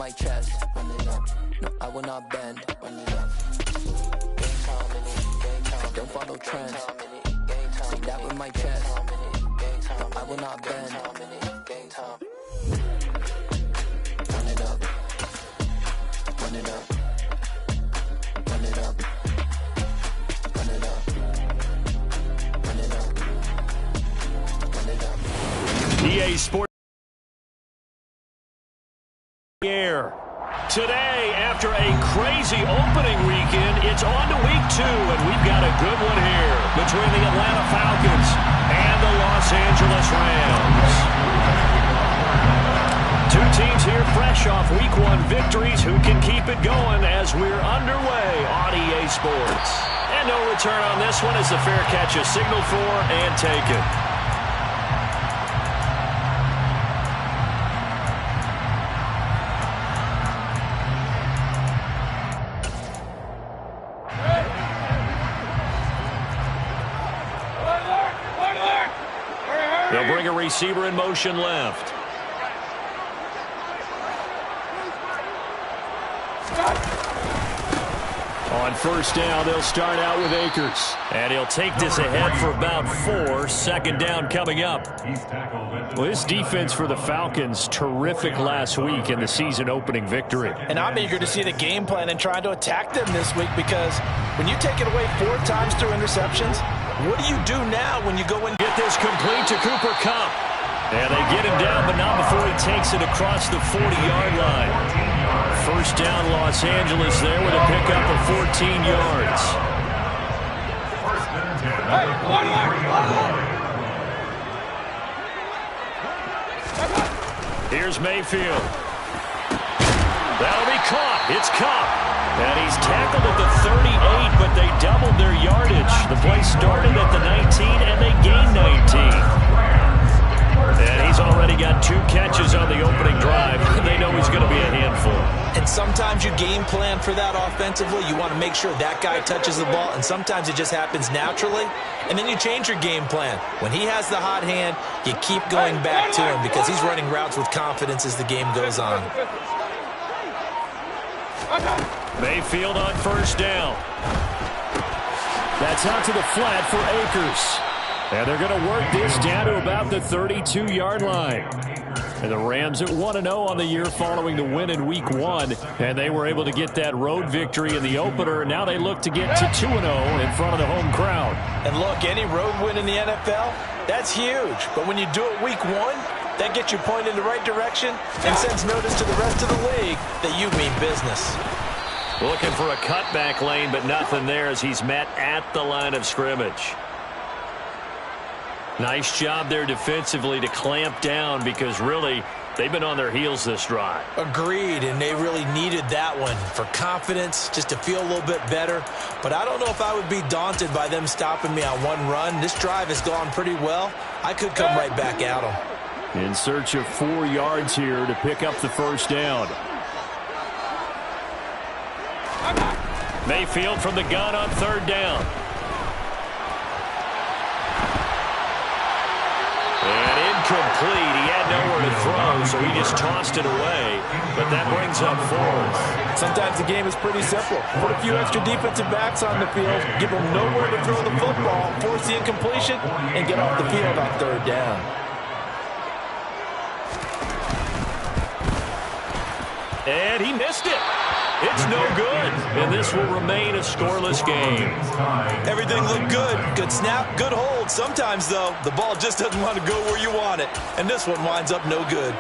my chest. Run it up. No, I will not bend. Run it up. Don't follow trends. Say that with my chest. No, I will not bend. Run it up. Run it up. Run it up. Run it up. Run it up. Run it up. EA Sports Air. Today, after a crazy opening weekend, it's on to week 2, and we've got a good one here between the Atlanta Falcons and the Los Angeles Rams. Two teams here fresh off week 1 victories. Who can keep it going as we're underway on EA Sports? And no return on this one as the fair catch is signaled for and taken. They'll bring a receiver in motion left. On first down, they'll start out with Akers. And he'll take this ahead for about 4. Second down coming up. Well, this defense for the Falcons, terrific last week in the season-opening victory. And I'm eager to see the game plan and trying to attack them this week, because when you take it away 4 times through interceptions, what do you do now when you go and get this complete to Cooper Kupp? And they get him down, but not before he takes it across the 40-yard line. First down, Los Angeles there with a pickup of 14 yards. Here's Mayfield. That'll be caught. It's Kupp. And he's tackled at the 38, but they doubled their yardage. The play started at the 19, and they gained 19. And he's already got 2 catches on the opening drive. They know he's going to be a handful. And sometimes you game plan for that offensively. You want to make sure that guy touches the ball, and sometimes it just happens naturally. And then you change your game plan. When he has the hot hand, you keep going back to him because he's running routes with confidence as the game goes on. Mayfield on first down. That's out to the flat for Akers. And they're going to work this down to about the 32-yard line. And the Rams at 1-0 on the year following the win in week 1. And they were able to get that road victory in the opener. And now they look to get to 2-0 in front of the home crowd. And look, any road win in the NFL, that's huge. But when you do it week 1, that gets you pointed in the right direction and sends notice to the rest of the league that you mean business. Looking for a cutback lane, but nothing there as he's met at the line of scrimmage. Nice job there defensively to clamp down because really they've been on their heels this drive. Agreed, and they really needed that one for confidence, just to feel a little bit better. But I don't know if I would be daunted by them stopping me on one run. This drive has gone pretty well. I could come right back at them. In search of 4 yards here to pick up the first down. Mayfield from the gun on third down. And incomplete. He had nowhere to throw, so he just tossed it away. But that brings up 4th. Sometimes the game is pretty simple. Put a few extra defensive backs on the field, give them nowhere to throw the football, force the incompletion, and get off the field on third down. And he missed it. It's no good. And this will remain a scoreless game. Everything looked good. Good snap, good hold. Sometimes, though, the ball just doesn't want to go where you want it. And this one winds up no good.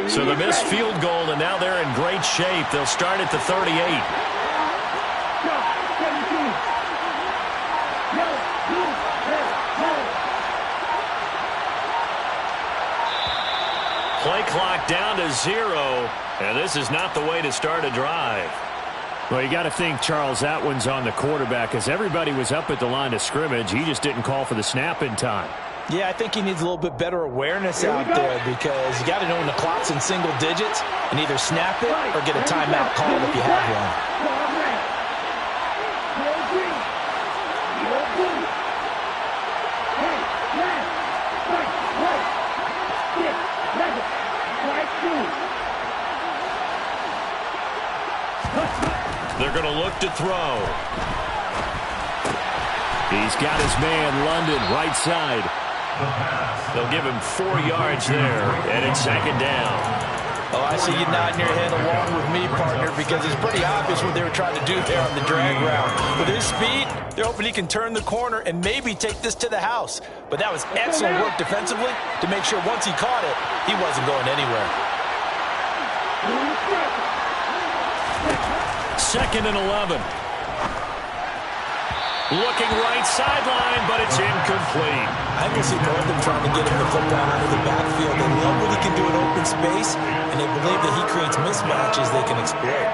So the missed field goal, and now they're in great shape. They'll start at the 38. Play clock down to 0, and this is not the way to start a drive. Well, you got to think, Charles, that one's on the quarterback, as everybody was up at the line of scrimmage. He just didn't call for the snap in time. Yeah, I think he needs a little bit better awareness out there because you got to know when the clock's in single digits and either snap it or get a timeout called if you have one. They're going to look to throw. He's got his man, London, right side. They'll give him 4 yards there, and it's second down. Oh, I see you nodding your head along with me, partner, because it's pretty obvious what they were trying to do there on the drag route. With his speed, they're hoping he can turn the corner and maybe take this to the house. But that was excellent work defensively to make sure once he caught it, he wasn't going anywhere. Second and 11. Looking right sideline, but it's incomplete. I can see both of them trying to get him the football out of the backfield. They love what he can do in open space, and they believe that he creates mismatches they can exploit.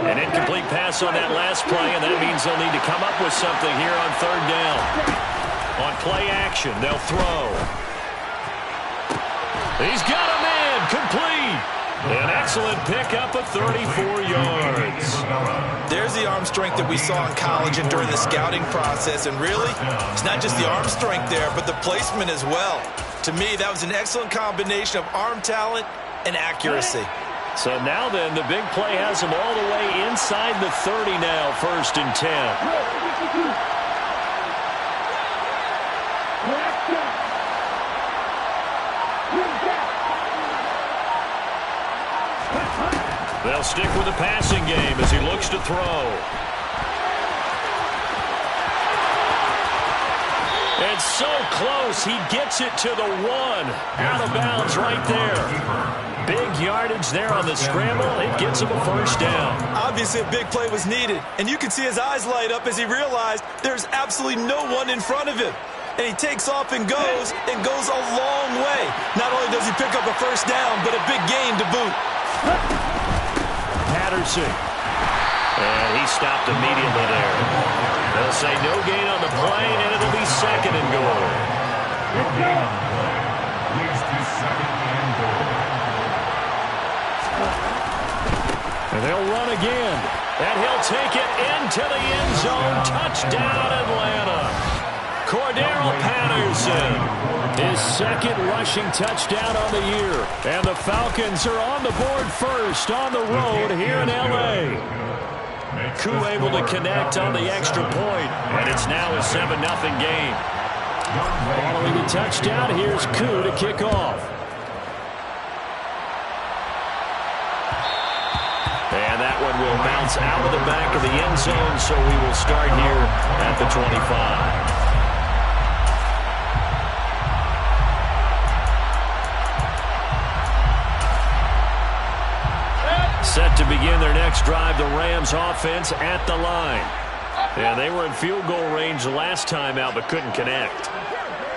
An incomplete pass on that last play, and that means they'll need to come up with something here on third down. On play action, they'll throw. He's got a man, complete. An excellent pickup of 34 yards. There's the arm strength that we saw in college and during the scouting process. And really, it's not just the arm strength there, but the placement as well. To me, that was an excellent combination of arm talent and accuracy. So now then, the big play has him all the way inside the 30 now, 1st and 10. They'll stick with the passing game as he looks to throw. It's so close. He gets it to the 1. Out of bounds right there. Big yardage there on the scramble. It gets him a first down. Obviously, a big play was needed. And you can see his eyes light up as he realized there's absolutely no one in front of him. And he takes off and goes a long way. Not only does he pick up a first down, but a big gain to boot. Patterson. And he stopped immediately there. They'll say no gain on the play, and it'll be second and goal. And they'll run again. And he'll take it into the end zone. Touchdown, Atlanta. Cordero Patterson, his second rushing touchdown on the year. And the Falcons are on the board first on the road here in L.A. Koo able to connect on the extra point, and it's now a 7-0 game. Following the touchdown, here's Koo to kick off. And that one will bounce out of the back of the end zone, so we will start here at the 25. Set to begin their next drive, the Rams offense at the line. And they were in field goal range the last time out, but couldn't connect.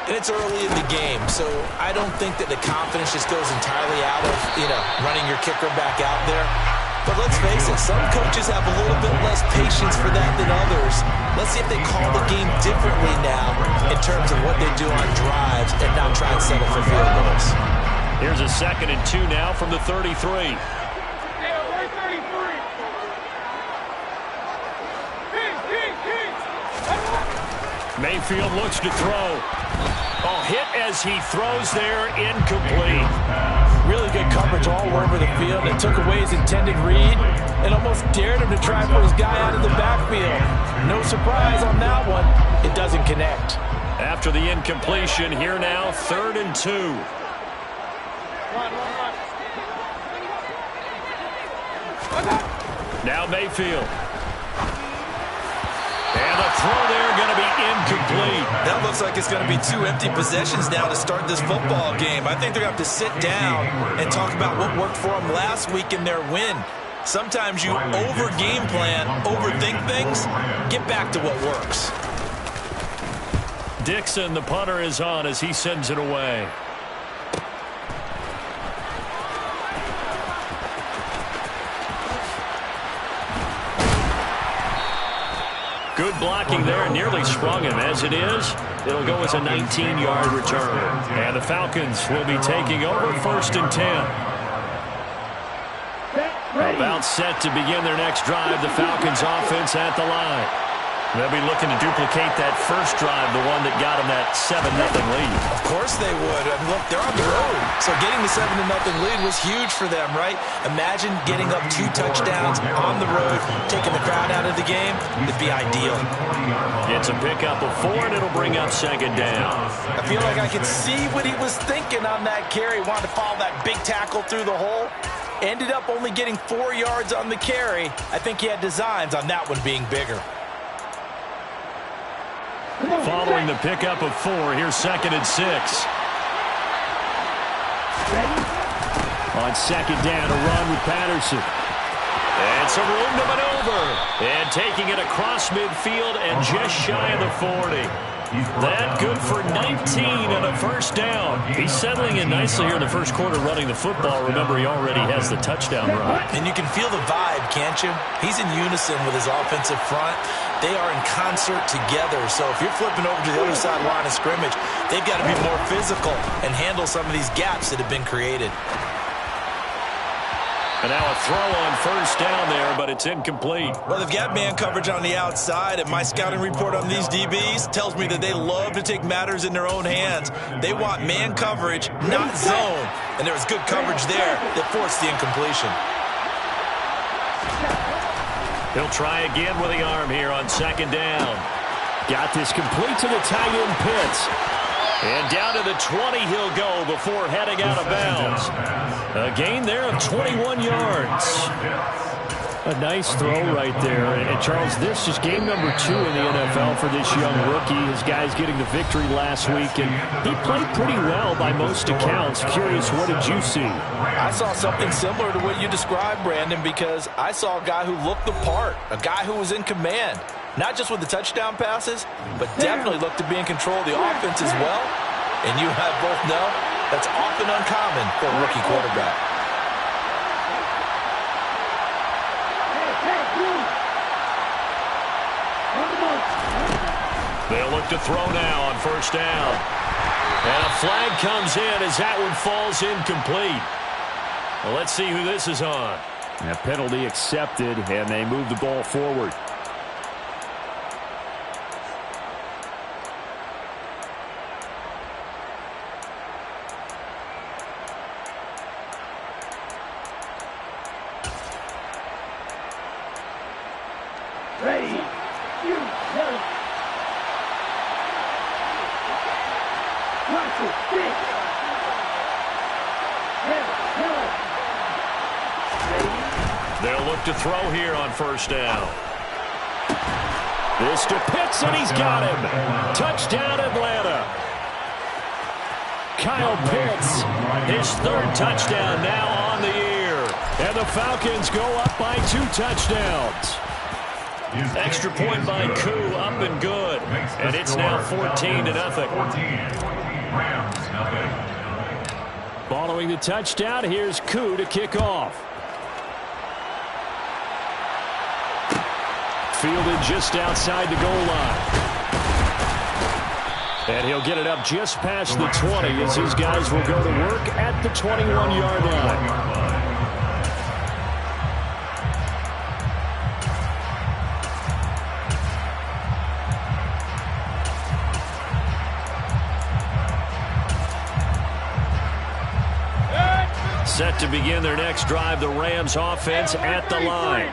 And it's early in the game, so I don't think that the confidence just goes entirely out of, running your kicker back out there. But let's face it, some coaches have a little bit less patience for that than others. Let's see if they call the game differently now in terms of what they do on drives and not try and settle for field goals. Here's a 2nd and 2 now from the 33. Mayfield looks to throw. Oh, hit as he throws there, incomplete. Really good coverage all over the field. It took away his intended read and almost dared him to try and put his guy out of the backfield. No surprise on that one. It doesn't connect. After the incompletion, here now, 3rd and 2. Now Mayfield. And the throw there going to be incomplete. That looks like it's going to be 2 empty possessions now to start this football game. I think they're going to have to sit down and talk about what worked for them last week in their win. Sometimes you over-game plan, overthink things, get back to what works. Dixon, the punter, is on as he sends it away. Good Good blocking there, nearly sprung him. As it is, it'll go as a 19-yard return. And the Falcons will be taking over 1st and 10. About set to begin their next drive, the Falcons offense at the line. They'll be looking to duplicate that first drive, the one that got them that 7-0 lead. Of course they would. I mean, look, they're on the road. So getting the 7-0 lead was huge for them, right? Imagine getting up 2 touchdowns on the road, taking the crowd out of the game. It'd be ideal. It's a pickup of 4, and it'll bring up 2nd down. I feel like I could see what he was thinking on that carry. Wanted to follow that big tackle through the hole. Ended up only getting 4 yards on the carry. I think he had designs on that one being bigger. Following the pickup of 4, here's 2nd and 6. On 2nd down, a run with Patterson. And some room to maneuver. And taking it across midfield and just shy of the 40. That good for 19 and a 1st down. He's settling in nicely here in the first quarter running the football. Remember, he already has the touchdown run. And you can feel the vibe, can't you? He's in unison with his offensive front. They are in concert together. So if you're flipping over to the other side line of scrimmage, they've got to be more physical and handle some of these gaps that have been created. And now a throw on 1st down there, but it's incomplete. Well, they've got man coverage on the outside, and my scouting report on these DBs tells me that they love to take matters in their own hands. They want man coverage, not zone. And there was good coverage there that forced the incompletion. He'll try again with the arm here on 2nd down. Got this complete to the tight end Pitts. And down to the 20 he'll go before heading out of bounds. A gain there of 21 yards. A nice throw right there. And Charles, this is game number 2 in the NFL for this young rookie. His guys getting the victory last week, and he played pretty well by most accounts. Curious, what did you see? I saw something similar to what you described, Brandon, because I saw a guy who looked the part, a guy who was in command. Not just with the touchdown passes, but definitely looked to be in control of the offense as well. And you and I both know that's often uncommon for a rookie quarterback. They'll look to throw now on 1st down. And a flag comes in as that one falls incomplete. Well, let's see who this is on. And a penalty accepted, and they move the ball forward. They'll look to throw here on 1st down. This to Pitts, and he's got him. Touchdown, Atlanta. Kyle Pitts, his 3rd touchdown now on the year. And the Falcons go up by 2 touchdowns. Extra point by Koo, up and good. And it's now 14-0. Following the touchdown, here's Koo to kick off. Fielded just outside the goal line. And he'll get it up just past the 20 as his guys will go to work at the 21-yard line. Set to begin their next drive, the Rams offense at the line.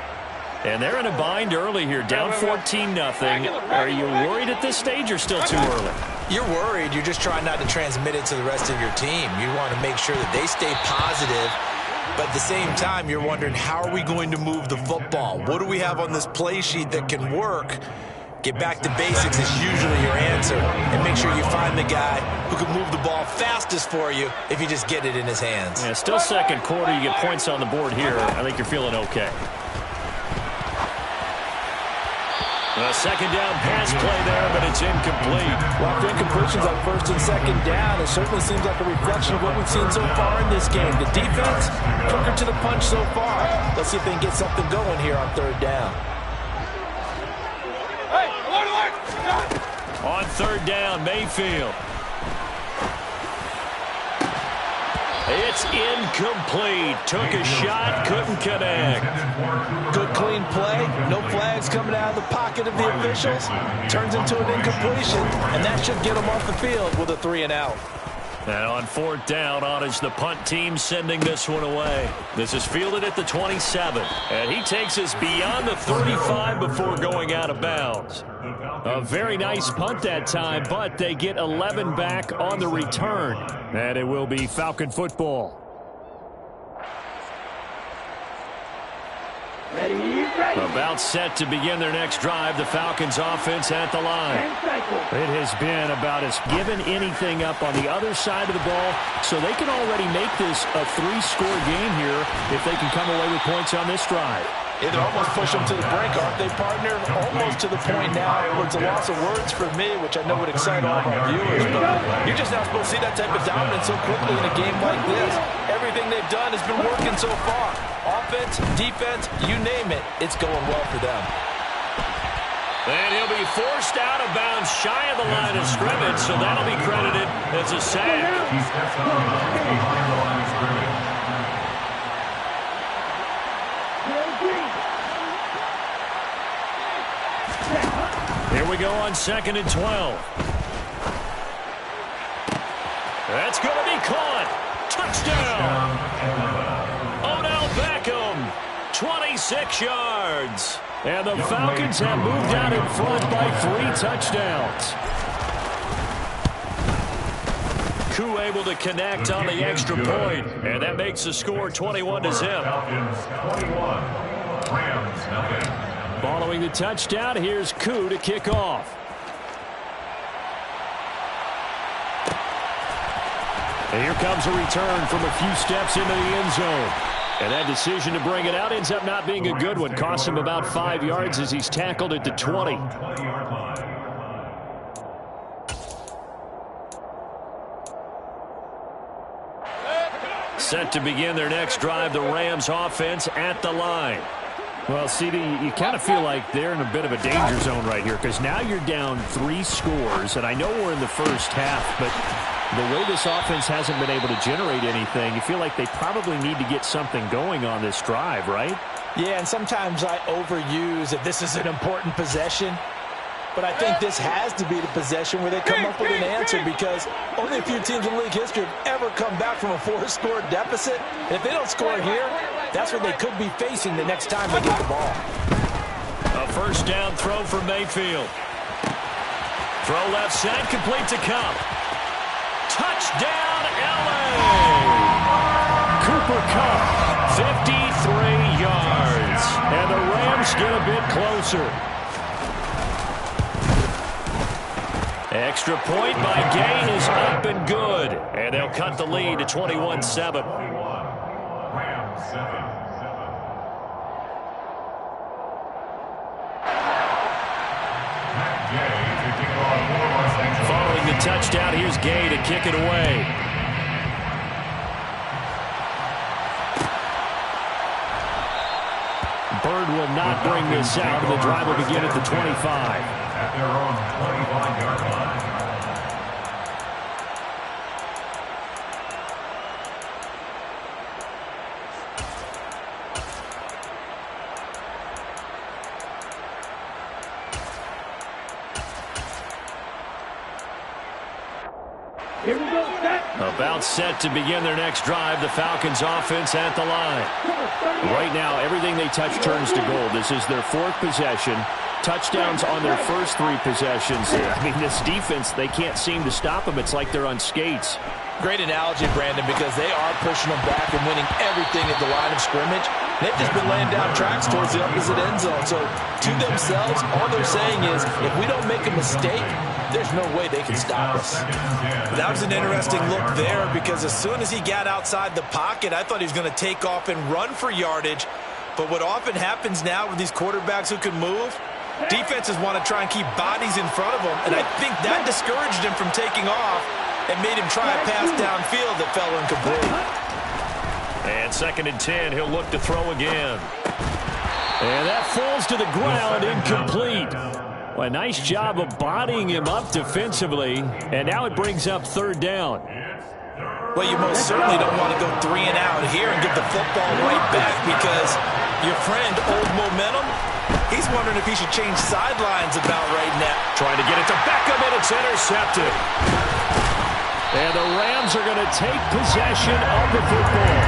And they're in a bind early here, down 14-0. Are you worried at this stage or still too early? You're worried. You're just trying not to transmit it to the rest of your team. You want to make sure that they stay positive. But at the same time, you're wondering, how are we going to move the football? What do we have on this play sheet that can work? Get back to basics is usually your answer. And make sure you find the guy who can move the ball fastest for you if you just get it in his hands. Yeah, still 2nd quarter. You get points on the board here. I think you're feeling okay. A 2nd down pass play there, but it's incomplete. Well, after incompletions on 1st and 2nd down, it certainly seems like a reflection of what we've seen so far in this game. The defense, quicker to the punch so far. Let's see if they can get something going here on 3rd down. Hey, On third down, Mayfield. It's incomplete. Took a shot, couldn't connect. Good clean play. No flags coming out of the pocket of the officials. Turns into an incompletion, and that should get them off the field with a 3-and-out. And on fourth down, on is the punt team sending this one away. This is fielded at the 27. And he takes us beyond the 35 before going out of bounds. A very nice punt that time, but they get 11 back on the return. And it will be Falcon football. About set to begin their next drive, the Falcons offense at the line. It has been about as given anything up on the other side of the ball, so they can already make this a 3-score game here if they can come away with points on this drive. It'll almost push them to the brink, aren't they, partner? Almost to the point now where it's a loss of words for me, which I know would excite all of our viewers. But you're just not supposed to see that type of dominance so quickly in a game like this. Everything they've done has been working so far. Offense, defense, you name it, it's going well for them. And he'll be forced out of bounds shy of the line of scrimmage, so that'll be credited as a sack. Here we go on 2nd and 12. That's going to be caught. Touchdown. Odell Beckham, 26 yards. And the Falcons have moved out in front by 3 touchdowns. Koo able to connect on the extra point, and that makes the score 21-0. Following the touchdown, here's Koo to kick off. And here comes a return from a few steps into the end zone. And that decision to bring it out ends up not being a good one. Costs him about 5 yards as he's tackled at the 20. Set to begin their next drive, the Rams offense at the line. Well, CD, you kind of feel like they're in a bit of a danger zone right here because now you're down 3 scores, and I know we're in the first half, but the way this offense hasn't been able to generate anything, you feel like they probably need to get something going on this drive, right? Yeah, and sometimes I overuse that this is an important possession. But I think this has to be the possession where they come up with an answer because only a few teams in league history have ever come back from a 4-score deficit. And if they don't score here, that's what they could be facing the next time they get the ball. A first down throw for Mayfield. Throw left side, complete to Cup. Touchdown, LA! Cooper Kupp, 53 yards. And the Rams get a bit closer. Extra point by Gay is up and good. And they'll cut the lead to 21-7. Following the touchdown, here's Gay to kick it away. Bird will not bring this out, and the drive will begin at the 25. At their own 25-yard line. Here we go, set. About set to begin their next drive, the Falcons offense at the line. Right now, everything they touch turns to gold. This is their 4th possession. Touchdowns on their first 3 possessions. I mean, this defense, they can't seem to stop them. It's like they're on skates. Great analogy, Brandon, because they are pushing them back and winning everything at the line of scrimmage. They've just been laying down tracks towards the opposite end zone. So, to themselves, all they're saying is, if we don't make a mistake, there's no way they can stop us. That was an interesting look there because as soon as he got outside the pocket, I thought he was going to take off and run for yardage. But what often happens now with these quarterbacks who can move, defenses want to try and keep bodies in front of them, and I think that discouraged him from taking off and made him try a pass downfield that fell incomplete. And 2nd and 10, he'll look to throw again. And that falls to the ground, incomplete. Well, a nice job of bodying him up defensively, and now it brings up third down. Well, you most certainly don't want to go 3 and out here and give the football right back because your friend, Old Momentum, he's wondering if he should change sidelines about right now. Trying to get it to Beckham, and it's intercepted. And the Rams are going to take possession of the football.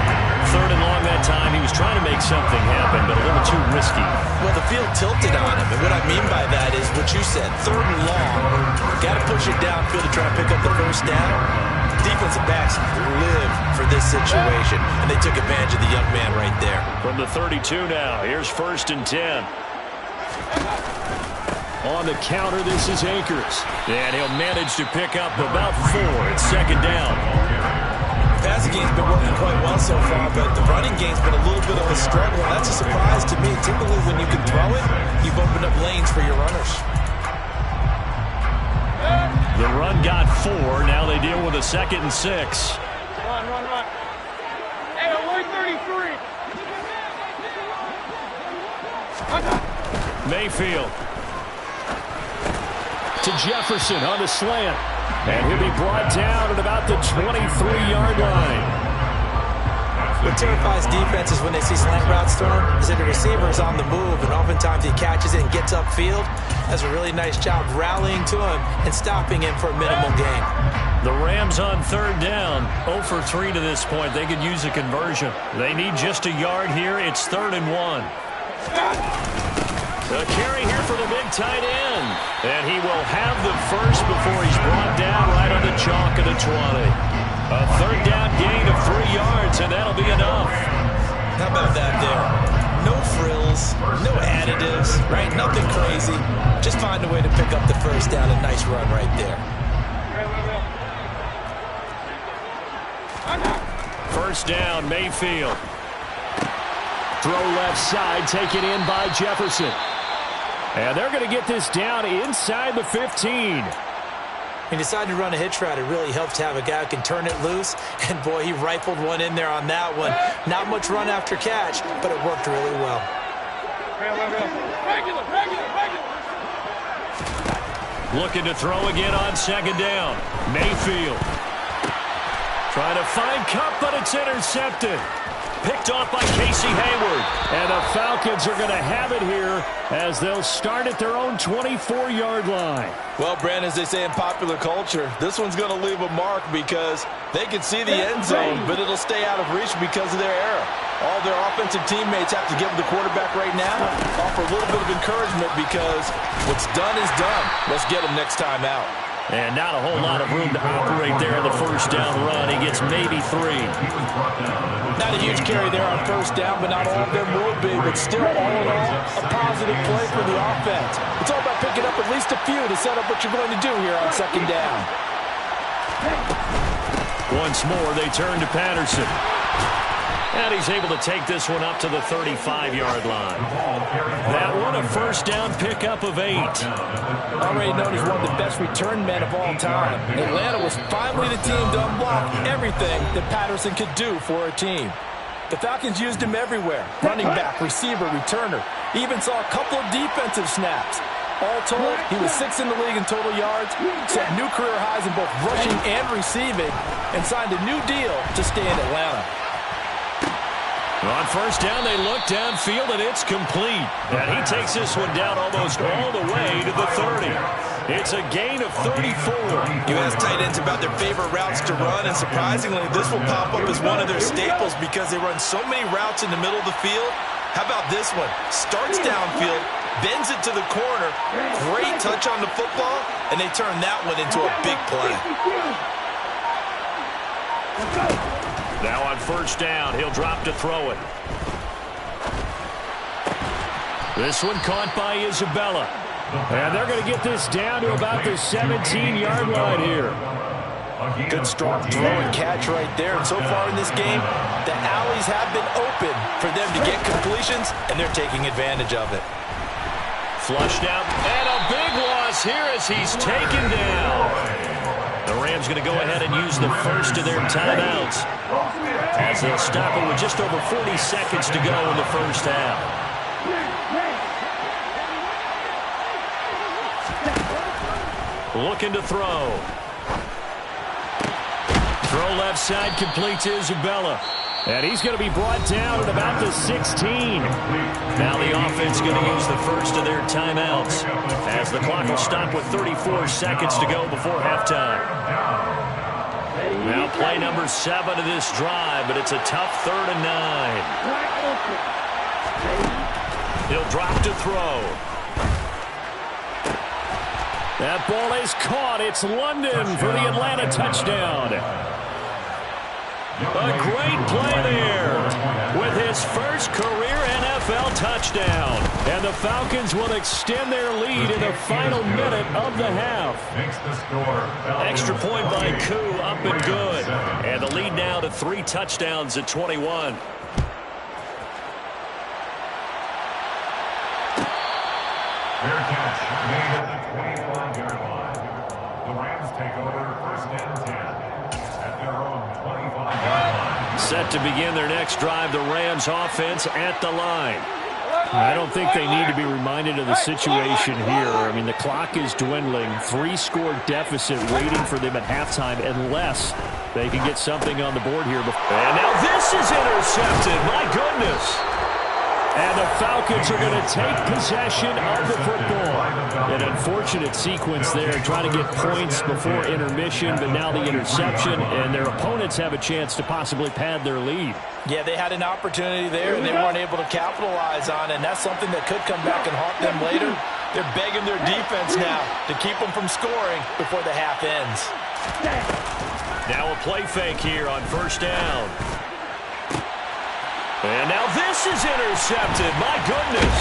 Third and long that time. He was trying to make something happen, but a little too risky. Well, the field tilted on him, and what I mean by that is what you said, third and long. Got to push it downfield to try and pick up the first down. Defensive backs live for this situation, and they took advantage of the young man right there. From the 32 now, here's 1st and 10. On the counter, this is Akers. And he'll manage to pick up about 4 at 2nd down. The passing game's been working quite well so far, but the running game's been a little bit of a struggle, and that's a surprise to me. Typically, when you can throw it, you've opened up lanes for your runners. The run got 4. Now they deal with a 2nd and 6. Run. Hey, 133. Mayfield to Jefferson on the slant. And he'll be brought down at about the 23-yard line. What terrifies defenses when they see slant routes thrown is that the receiver is on the move, and oftentimes he catches it and gets upfield. Does a really nice job rallying to him and stopping him for a minimal gain. The Rams on 3rd down, 0 for 3 to this point. They could use a conversion. They need just a yard here. It's 3rd and 1. The carry here for the big tight end. And he will have the first before he's brought down right on the chalk of the 20. A 3rd down gain of 3 yards, and that'll be enough. How about that there? No frills, no additives, right? Nothing crazy. Just find a way to pick up the first down. A nice run right there. 1st down, Mayfield. Throw left side, taken in by Jefferson. And they're going to get this down inside the 15. He decided to run a hitch route. It really helps to have a guy who can turn it loose. And, boy, he rifled one in there on that one. Not much run after catch, but it worked really well. Looking to throw again on 2nd down. Mayfield. Trying to find Cup, but it's intercepted. Picked off by Casey Hayward. And the Falcons are going to have it here as they'll start at their own 24-yard line. Well, Brandon, as they say in popular culture, this one's going to leave a mark because they can see the end zone, but it'll stay out of reach because of their error. All their offensive teammates have to give the quarterback right now, offer a little bit of encouragement because what's done is done. Let's get them next time out. And not a whole lot of room to operate there on the 1st down run. He gets maybe 3. Not a huge carry there on 1st down, but not all of them will be. But still, all in all, a positive play for the offense. It's all about picking up at least a few to set up what you're going to do here on 2nd down. Once more, they turn to Patterson. And he's able to take this one up to the 35-yard line. That one, a 1st down pickup of 8. Already known as one of the best return men of all time, Atlanta was finally the team to unblock everything that Patterson could do for a team. The Falcons used him everywhere. Running back, receiver, returner. He even saw a couple of defensive snaps. All told, he was 6th in the league in total yards, set new career highs in both rushing and receiving, and signed a new deal to stay in Atlanta. On 1st down, they look downfield, and it's complete. And he takes this one down almost all the way to the 30. It's a gain of 34. You ask tight ends about their favorite routes to run, and surprisingly, this will pop up as one of their staples because they run so many routes in the middle of the field. How about this one? Starts downfield, bends it to the corner, great touch on the football, and they turn that one into a big play. Now on 1st down, he'll drop to throw it. This one caught by Isabella. And they're going to get this down to about the 17-yard line here. Good strong throw and catch right there. And so far in this game, the alleys have been open for them to get completions, and they're taking advantage of it. Flushed out, and a big loss here as he's taken down. The Rams going to go ahead and use the first of their timeouts as they'll stop it with just over 40 seconds to go in the 1st half. Looking to throw. Throw left side, complete to Isabella. And he's going to be brought down at about the 16. Now the offense going to use the first of their timeouts as the clock will stop with 34 seconds to go before halftime. Now play number 7 of this drive, but it's a tough 3rd and 9. He'll drop to throw. That ball is caught. It's London for the Atlanta touchdown. A great play there with his first career NFL touchdown. And the Falcons will extend their lead in the final minute of the half. Extra point by Koo, up and good. And the lead now to 3 touchdowns at 21. Fair catch made at the 25-yard line. The Rams take over 1st and 10 at their own 25-yard line. Set to begin their next drive, the Rams offense at the line. I don't think they need to be reminded of the situation here. I mean, the clock is dwindling. 3-score deficit waiting for them at halftime unless they can get something on the board here. And now this is intercepted. My goodness. And the Falcons are going to take possession of the football. An unfortunate sequence there, trying to get points before intermission, but now the interception, and their opponents have a chance to possibly pad their lead. Yeah, they had an opportunity there, and they weren't able to capitalize on it, and that's something that could come back and haunt them later. They're begging their defense now to keep them from scoring before the half ends. Now a play fake here on 1st down. And now this is intercepted. My goodness.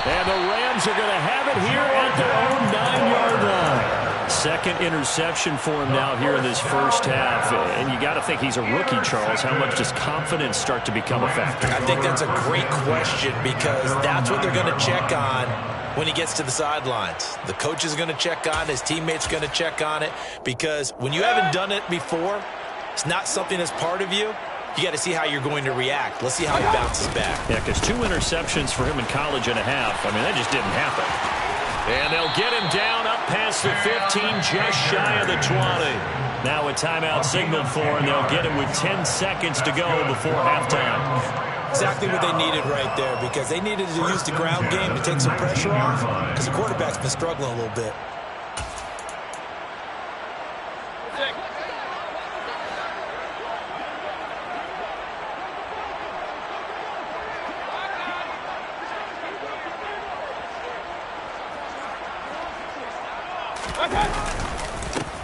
And the Rams are going to have it here at their own 9-yard line. Second interception for him now here in this first half. And you got to think he's a rookie, Charles. How much does confidence start to become a factor? I think that's a great question because that's what they're going to check on when he gets to the sidelines. The coach is going to check on it. His teammates are going to check on it because when you haven't done it before, it's not something that's part of you. You got to see how you're going to react. Let's see how he bounces back. Yeah, because 2 interceptions for him in college and a half. I mean, that just didn't happen. And they'll get him down up past the 15, just shy of the 20. Now a timeout signaled for, and they'll get him with 10 seconds to go before halftime. Exactly what they needed right there because they needed to use the ground game to take some pressure off because the quarterback's been struggling a little bit.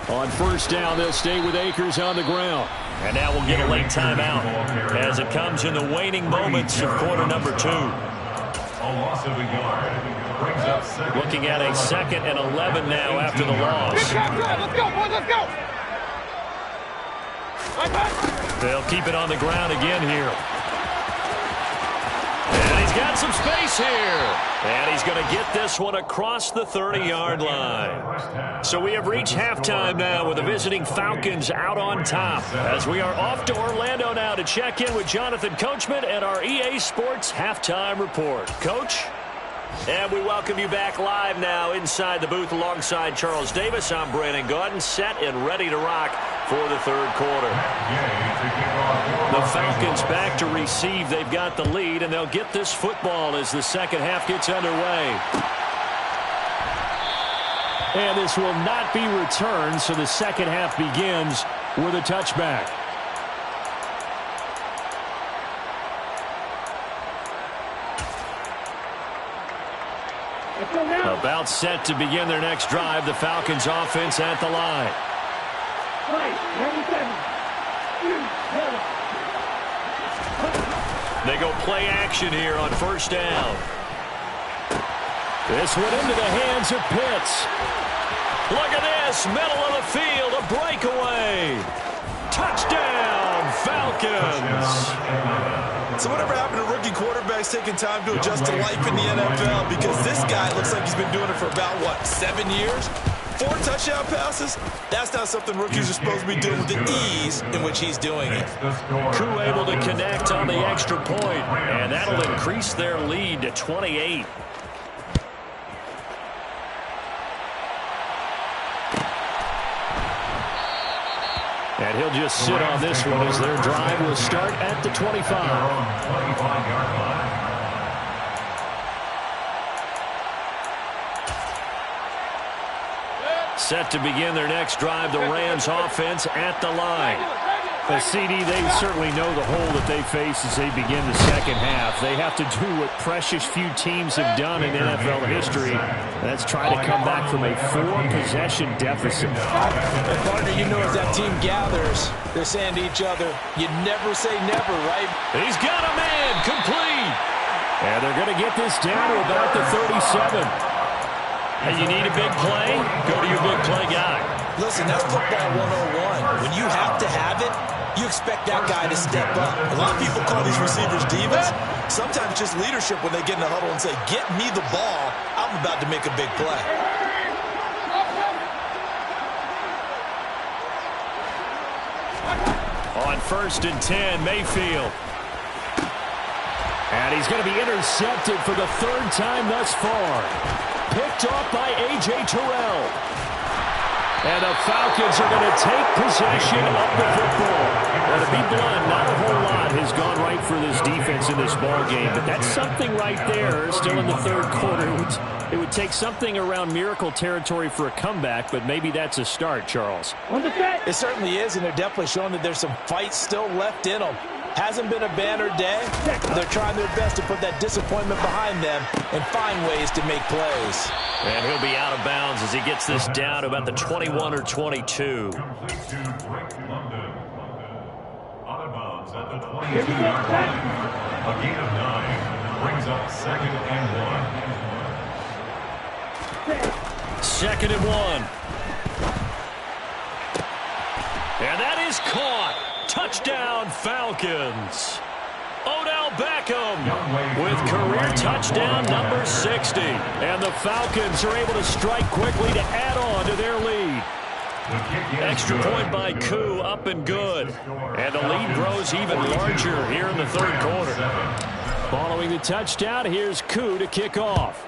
On 1st down, they'll stay with Akers on the ground. And now we'll get a late timeout as it comes in the waning moments of quarter number 2. Looking at a 2nd and 11 now after the loss. Let's go, boys, let's go. They'll keep it on the ground again here. And he's got some space here. And he's going to get this one across the 30-yard line. So we have reached halftime now with the visiting Falcons out on top. As we are off to Orlando now to check in with Jonathan Coachman and our EA Sports Halftime Report. Coach? And we welcome you back live now inside the booth alongside Charles Davis. I'm Brandon Gaudin, set and ready to rock for the 3rd quarter. The Falcons back to receive. They've got the lead, and they'll get this football as the 2nd half gets underway. And this will not be returned, so the 2nd half begins with a touchback. About set to begin their next drive, the Falcons offense at the line. They go play action here on 1st down. This one into the hands of Pitts. Look at this, middle of the field, a breakaway. Touchdown, Falcons. So whatever happened to rookie quarterbacks taking time to adjust to life in the NFL? Because this guy looks like he's been doing it for about, 7 years? 4 touchdown passes? That's not something rookies are supposed to be doing with the ease in which he's doing it. Crew able to connect on the extra point, and that'll increase their lead to 28. he'll just sit on this one as their drive will start at the 25. 25-yard line. Set to begin their next drive, the Rams offense at the line. The CD, they certainly know the hole that they face as they begin the second half. They have to do what precious few teams have done in NFL history. That's try to come back from a 4-possession deficit. And partner, you know, as that team gathers, they're saying to each other, you never say never, right? He's got a man, complete. And they're going to get this down to about the 37. Hey, you need a big play? Go to your big play guy. Listen, that's football 101. When you have to have it, you expect that guy to step up. A lot of people call these receivers divas. Sometimes just leadership when they get in the huddle and say, get me the ball. I'm about to make a big play. On 1st and 10, Mayfield. And he's going to be intercepted for the 3rd time thus far. Picked off by A.J. Terrell. And the Falcons are going to take possession of the football. Well, to be blunt, not a whole lot has gone right for this defense in this ball game, but that's something right there. Still in the 3rd quarter. It would take something around miracle territory for a comeback, but maybe that's a start, Charles. It certainly is, and they're definitely showing that there's some fight still left in them. Hasn't been a banner day. They're trying their best to put that disappointment behind them and find ways to make plays. And he'll be out of bounds as he gets this down to about the 21 or 22. Complete to Drake London. Out of bounds at the 22-yard line. A gain of 9 brings up 2nd and 1. 2nd and 1. And that is caught. Touchdown, Falcons. Odell Beckham with career touchdown number 60. And the Falcons are able to strike quickly to add on to their lead. Extra point by Koo, up and good. And the lead grows even larger here in the 3rd quarter. Following the touchdown, here's Koo to kick off.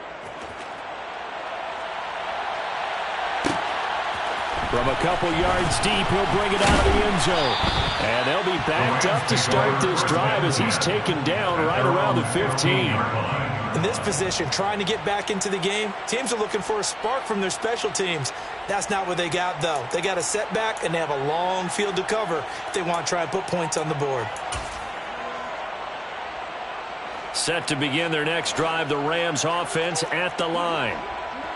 From a couple yards deep, he'll bring it out of the end zone. And they'll be backed up to start this drive as he's taken down right around the 15. In this position, trying to get back into the game, teams are looking for a spark from their special teams. That's not what they got, though. They got a setback, and they have a long field to cover if they want to try and put points on the board. Set to begin their next drive, the Rams offense at the line.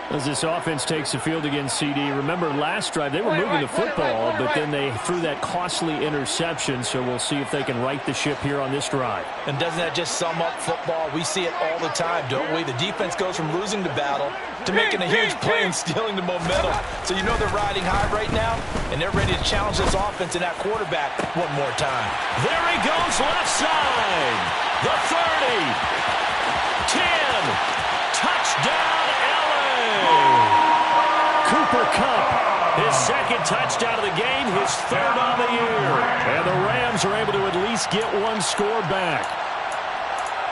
As this offense takes the field against CD, remember last drive they were moving the football, but then they threw that costly interception, so we'll see if they can right the ship here on this drive. And doesn't that just sum up football? We see it all the time, don't we? The defense goes from losing the battle to making a huge play and stealing the momentum. So you know they're riding high right now, and they're ready to challenge this offense and that quarterback one more time. There he goes, left side. The 30. 10. Touchdown. Cooper Kupp, his 2nd touchdown of the game, his 3rd on the year. And the Rams are able to at least get one score back.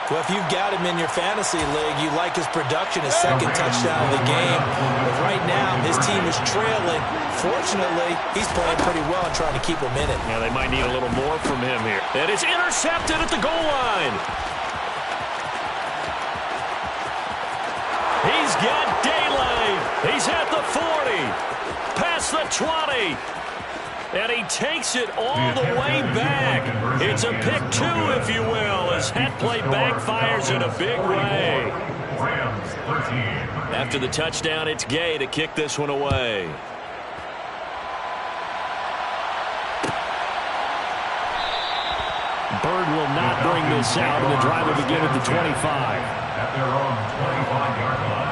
Well, if you've got him in your fantasy league, you like his production, his 2nd touchdown of the game. But right now, his team is trailing. Fortunately, he's playing pretty well and trying to keep him in it. Yeah, they might need a little more from him here. And it's intercepted at the goal line. He's got daylight. He's at the 40, past the 20, and he takes it all the way back. It's a pick 2, if you will, as that play backfires in a big way. Rams 13. After the touchdown, it's Gay to kick this one away. Bird will not bring this out, and the drive will begin at the 25. At their own 25-yard line.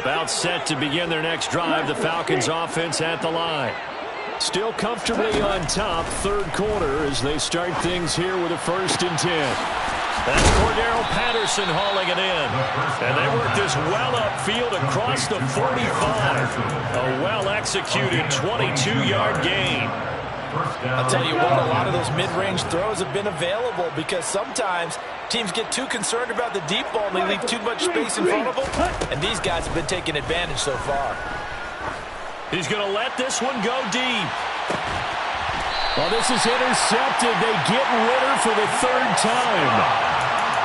About set to begin their next drive, the Falcons offense at the line. Still comfortably on top, 3rd quarter as they start things here with a 1st and 10. That's Cordero Patterson hauling it in. And they work this well upfield across the 45. A well-executed 22-yard gain. I'll tell you what, a lot of those mid-range throws have been available because sometimes teams get too concerned about the deep ball and they leave too much space in front of them, and these guys have been taking advantage so far. He's going to let this one go deep. Well, this is intercepted. They get Ritter for the third time.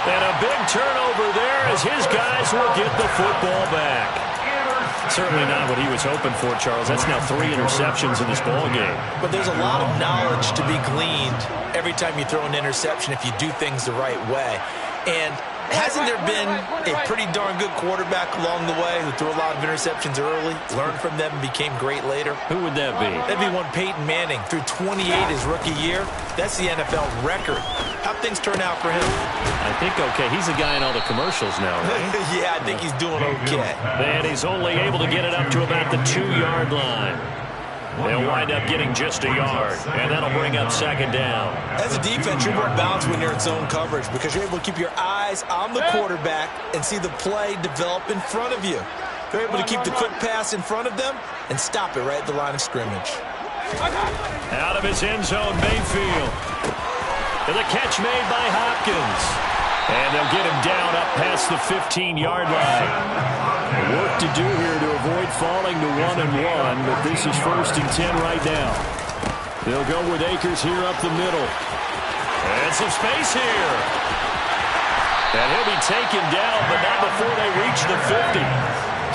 And a big turnover there as his guys will get the football back. Certainly not what he was hoping for, Charles. That's now 3 interceptions in this ball game. But there's a lot of knowledge to be gleaned every time you throw an interception if you do things the right way. And hasn't there been a pretty darn good quarterback along the way who threw a lot of interceptions early, learned from them, and became great later? Who would that be? That'd be one Peyton Manning. Threw 28 his rookie year. That's the NFL record. How'd things turn out for him? I think okay. He's the guy in all the commercials now, right? Yeah, I think he's doing okay. And he's only able to get it up to about the 2-yard line. They'll wind up getting just a yard, and that'll bring up second down. As a defense, you're more balanced when you're in zone coverage because you're able to keep your eyes on the quarterback and see the play develop in front of you. They're able to keep the quick pass in front of them and stop it right at the line of scrimmage. Out of his end zone, Mayfield. And the catch made by Hopkins. And they'll get him down up past the 15-yard line. Work to do here to avoid falling to 1-1, but this is 1st and 10 right now. They'll go with Akers here up the middle. And some space here. And he'll be taken down, but not before they reach the 50.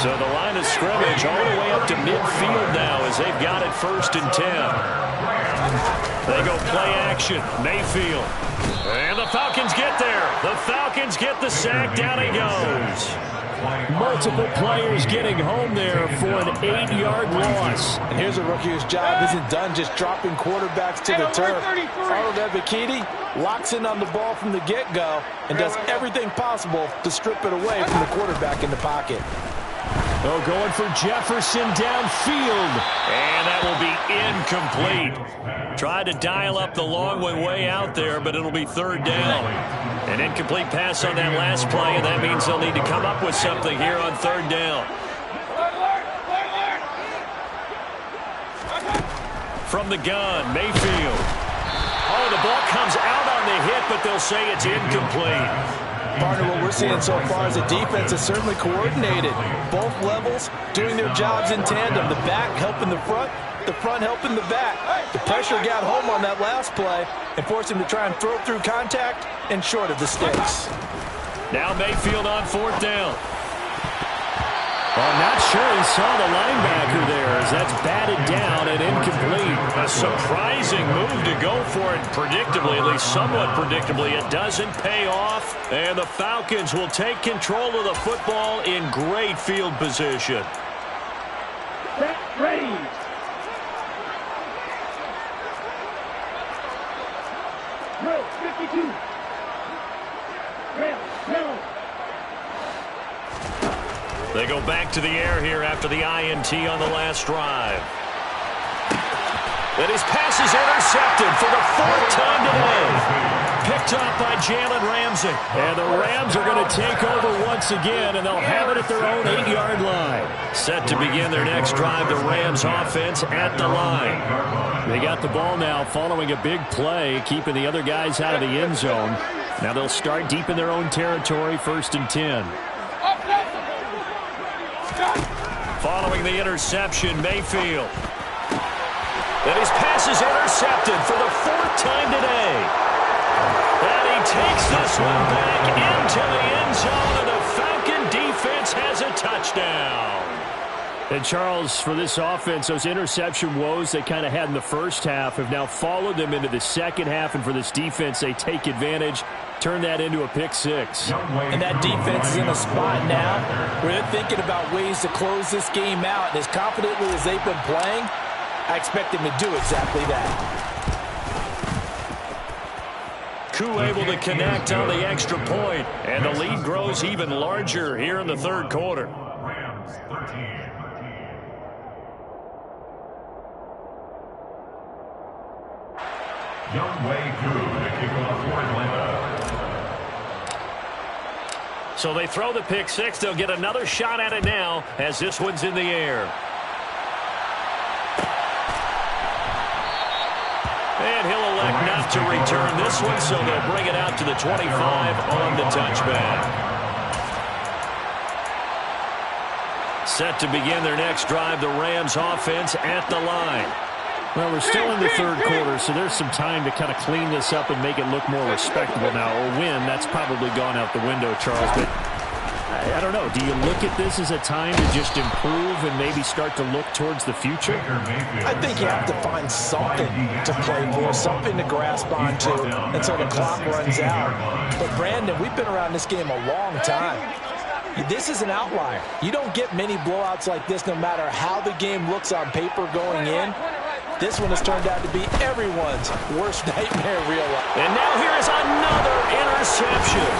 So the line of scrimmage all the way up to midfield now as they've got it 1st and 10. They go play action. Mayfield. And the Falcons get there. The Falcons get the sack. Down he goes. Multiple players getting home there for an 8-yard loss. And here's a rookie whose job isn't done just dropping quarterbacks to the turf. Arnold Ebiketie locks in on the ball from the get-go and does everything possible to strip it away from the quarterback in the pocket. Oh, going for Jefferson downfield. And that will be incomplete. Tried to dial up the long one way out there, but it'll be 3rd down. An incomplete pass on that last play, and that means they'll need to come up with something here on 3rd down. From the gun, Mayfield. Oh, the ball comes out on the hit, but they'll say it's incomplete. Partner, what we're seeing so far is a defense is certainly coordinated. Both levels doing their jobs in tandem. The back helping the front helping the back. The pressure got home on that last play and forced him to try and throw through contact and short of the sticks. Now Mayfield on 4th down. Well, I'm not sure he saw the linebacker there as that's batted down and incomplete. A surprising move to go for it predictably, at least somewhat predictably. It doesn't pay off, and the Falcons will take control of the football in great field position. Set, ready. Drill, 52. Drill, drill. They go back to the air here after the INT on the last drive. And his pass is intercepted for the 4th time today. Picked up by Jalen Ramsey. And the Rams are going to take over once again, and they'll have it at their own 8-yard line. Set to begin their next drive, the Rams offense at the line. They got the ball now following a big play, keeping the other guys out of the end zone. Now they'll start deep in their own territory, 1st and 10. Following the interception, Mayfield. And his pass is intercepted for the 4th time today. And he takes this one back into the end zone, and the Falcon defense has a touchdown. And Charles, for this offense, those interception woes they kind of had in the first half have now followed them into the second half, and for this defense, they take advantage. Turn that into a pick 6. And that defense is in a spot now where they're thinking about ways to close this game out. And as confidently as they've been playing, I expect them to do exactly that. Koo able to connect on the extra point, and the lead grows even larger here in the 3rd quarter. Rams 13. Youngway Koo to kick off for Atlanta. So they throw the pick 6. They'll get another shot at it now as this one's in the air. And he'll elect not to return this one, so they'll bring it out to the 25 on the touchback. Set to begin their next drive, the Rams offense at the line. Well, we're still in the third quarter, so there's some time to kind of clean this up and make it look more respectable now. Or win, that's probably gone out the window, Charles. But I don't know. Do you look at this as a time to just improve and maybe start to look towards the future? I think you have to find something to play for, something to grasp onto until the clock runs out. But, Brandon, we've been around this game a long time. This is an outlier. You don't get many blowouts like this no matter how the game looks on paper going in. This one has turned out to be everyone's worst nightmare real life. And now here is another interception.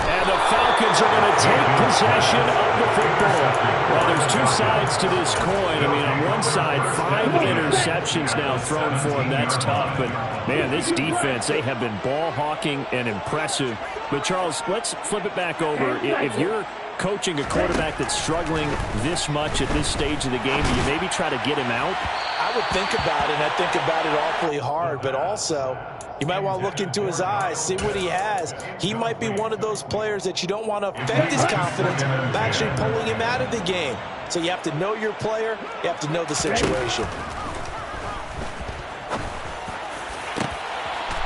And the Falcons are going to take possession of the football. Well, there's two sides to this coin. I mean, on one side, 5 interceptions now thrown for him. That's tough. But, man, this defense, they have been ball hawking and impressive. But, Charles, let's flip it back over. If you're coaching a quarterback that's struggling this much at this stage of the game, do you maybe try to get him out? I would think about it, and I think about it awfully hard. But also, you might want to look into his eyes, see what he has. He might be one of those players that you don't want to affect his confidence by actually pulling him out of the game. So you have to know your player. You have to know the situation.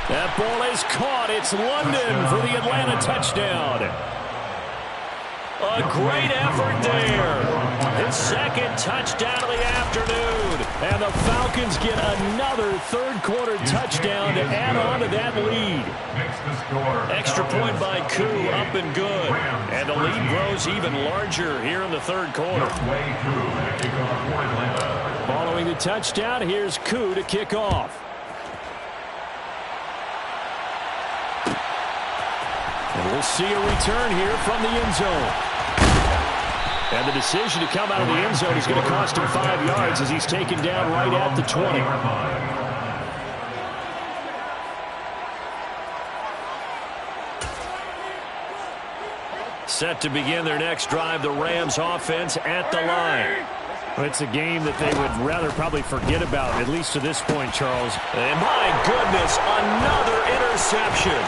That ball is caught. It's London for the Atlanta touchdown. A great effort there. His second touchdown of the afternoon. And the Falcons get another third-quarter touchdown to add on to that lead. Extra point by Koo, up and good. And the lead grows even larger here in the third quarter. Following the touchdown, here's Koo to kick off. And we'll see a return here from the end zone. And the decision to come out of the end zone is going to cost him 5 yards as he's taken down right at the 20. Set to begin their next drive, the Rams offense at the line. Well, it's a game that they would rather probably forget about, at least to this point, Charles. And my goodness, another interception.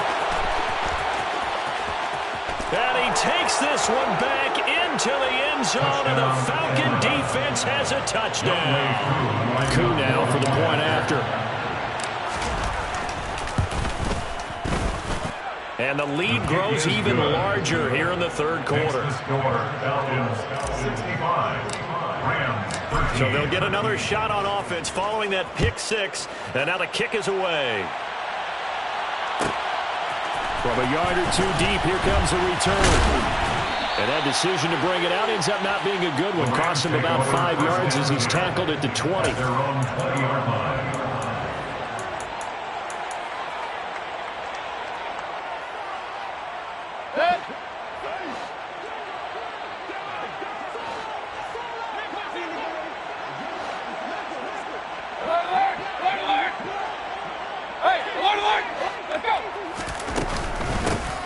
And he takes this one back into the end zone, and the Falcon defense has a touchdown. Koo now for the point after. And the lead grows even larger here in the third quarter. So they'll get another shot on offense following that pick six, and now the kick is away. From a yard or two deep, here comes a return. And that decision to bring it out ends up not being a good one. Cost him about 5 yards as he's tackled at the 20.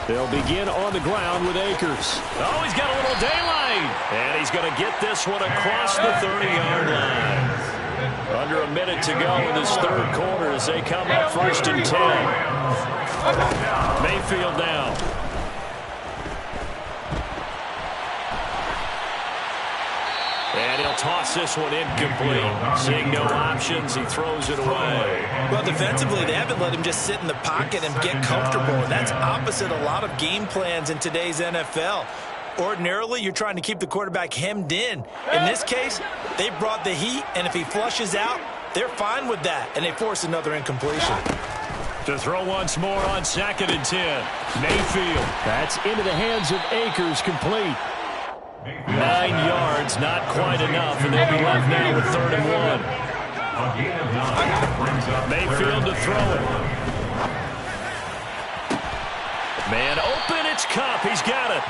They'll begin on the ground with Akers. Oh, he's got a little daylight. And he's going to get this one across the 30-yard line. Under a minute to go in this third quarter as they come up 1st and 10. Mayfield now. And he'll toss this one incomplete. Seeing no options, he throws it away. Well, defensively, they haven't let him just sit in the pocket and get comfortable. And that's opposite a lot of game plans in today's NFL. Ordinarily, you're trying to keep the quarterback hemmed in. In this case, they brought the heat, and if he flushes out, they're fine with that, and they force another incompletion. To throw once more on 2nd and 10. Mayfield. That's into the hands of Akers, complete. 9 yards, not quite enough, and they'll be left now with 3rd and 1. Mayfield to throw it. Man open, it's Kupp. He's got it.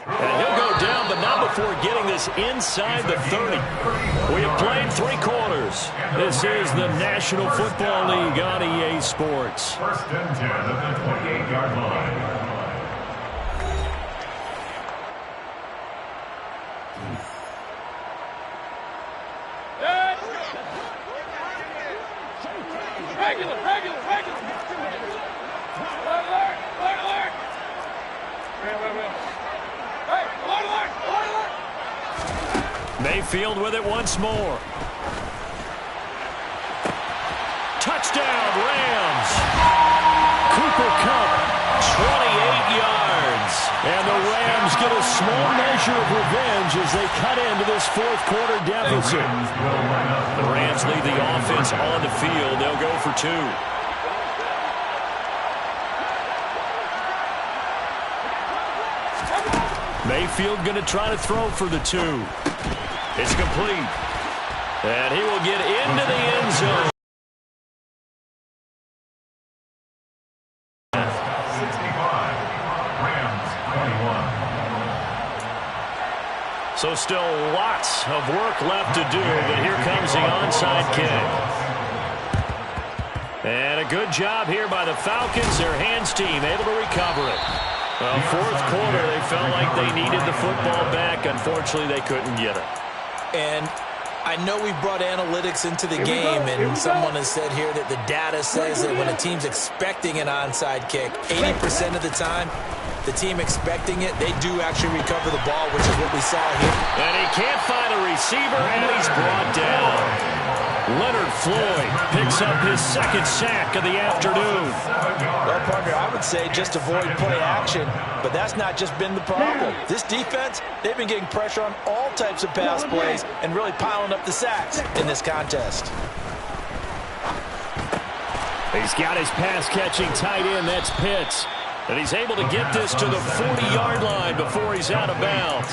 And he'll go down, but not before getting this inside the 30. We have played 3 quarters. This is the National Football League on EA Sports. 1st and 10 at the 28-yard line. Mayfield with it once more. Touchdown, Rams. Cooper Kupp, 28 yards. And the Rams get a small measure of revenge as they cut into this fourth quarter deficit. The Rams lead the offense on the field. They'll go for two. Mayfield going to try to throw for the two. It's complete. And he will get into the end zone. 65. Rams 21. So still lots of work left to do, but here comes the onside kick. And a good job here by the Falcons. Their hands team able to recover it. Well, fourth quarter, they felt like they needed the football back. Unfortunately, they couldn't get it. And I know we brought analytics into the game, and someone has said here that the data says that when a team's expecting an onside kick, 80% of the time, the team expecting it, they do actually recover the ball, which is what we saw here. And he can't find a receiver, and he's brought down. Leonard Floyd picks up his second sack of the afternoon. Well, partner, I would say just avoid play action, but that's not just been the problem. This defense, they've been getting pressure on all types of pass plays and really piling up the sacks in this contest. He's got his pass-catching tight end, that's Pitts. And he's able to get this to the 40-yard line before he's out of bounds.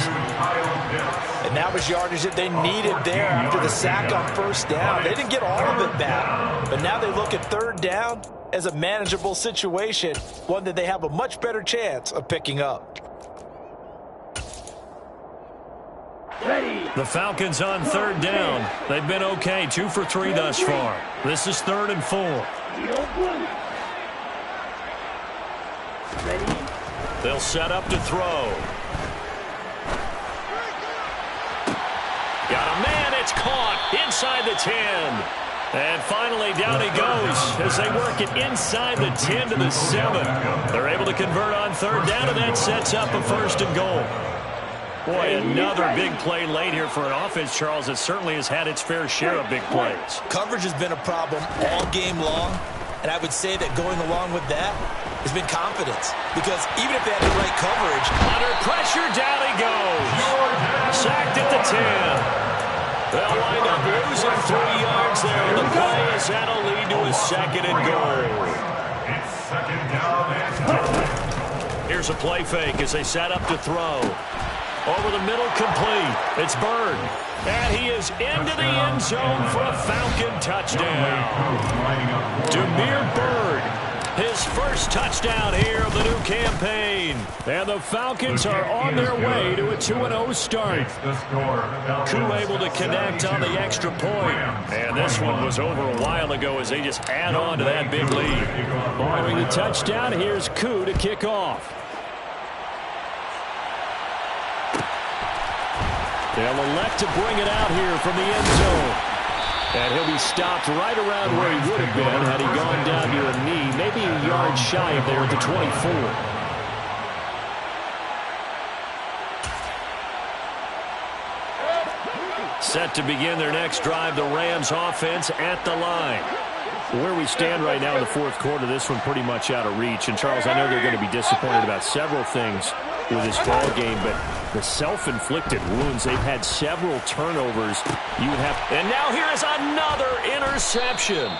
And that was yardage that they needed there after the sack on first down. They didn't get all of it back, but now they look at third down as a manageable situation, one that they have a much better chance of picking up. The Falcons on third down. They've been okay, 2 for 3 thus far. This is 3rd and 4. They'll set up to throw. Got a man, it's caught inside the 10. And finally down he goes as they work it inside the 10 to the 7. They're able to convert on third down, and that sets up a 1st and goal. Boy, another big play late here for an offense, Charles, that certainly has had its fair share of big plays. Coverage has been a problem all game long, and I would say that going along with that has been confidence. Because even if they had the right coverage, under pressure, down he goes. Sacked at the 10. They'll wind up losing 3 yards there. The play is that'll lead to a 2nd and goal. It's 2nd down and 2. Here's a play fake as they set up to throw. Over the middle, complete. It's Bird. And he is into the end zone for a Falcon touchdown. Demir Bird, his first touchdown here of the new campaign. And the Falcons are on their way to a 2-0 start. Koo able to connect on the extra point. And this one was over a while ago as they just add on to that big lead. Following the touchdown, here's Koo to kick off. They'll elect to bring it out here from the end zone. And he'll be stopped right around where he would have been had he gone down to a knee, maybe a yard shy of there at the 24. Set to begin their next drive, the Rams offense at the line. Where we stand right now in the fourth quarter, this one pretty much out of reach. And, Charles, I know they're going to be disappointed about several things with this ball game, but the self-inflicted wounds, they've had several turnovers. And now here is another interception.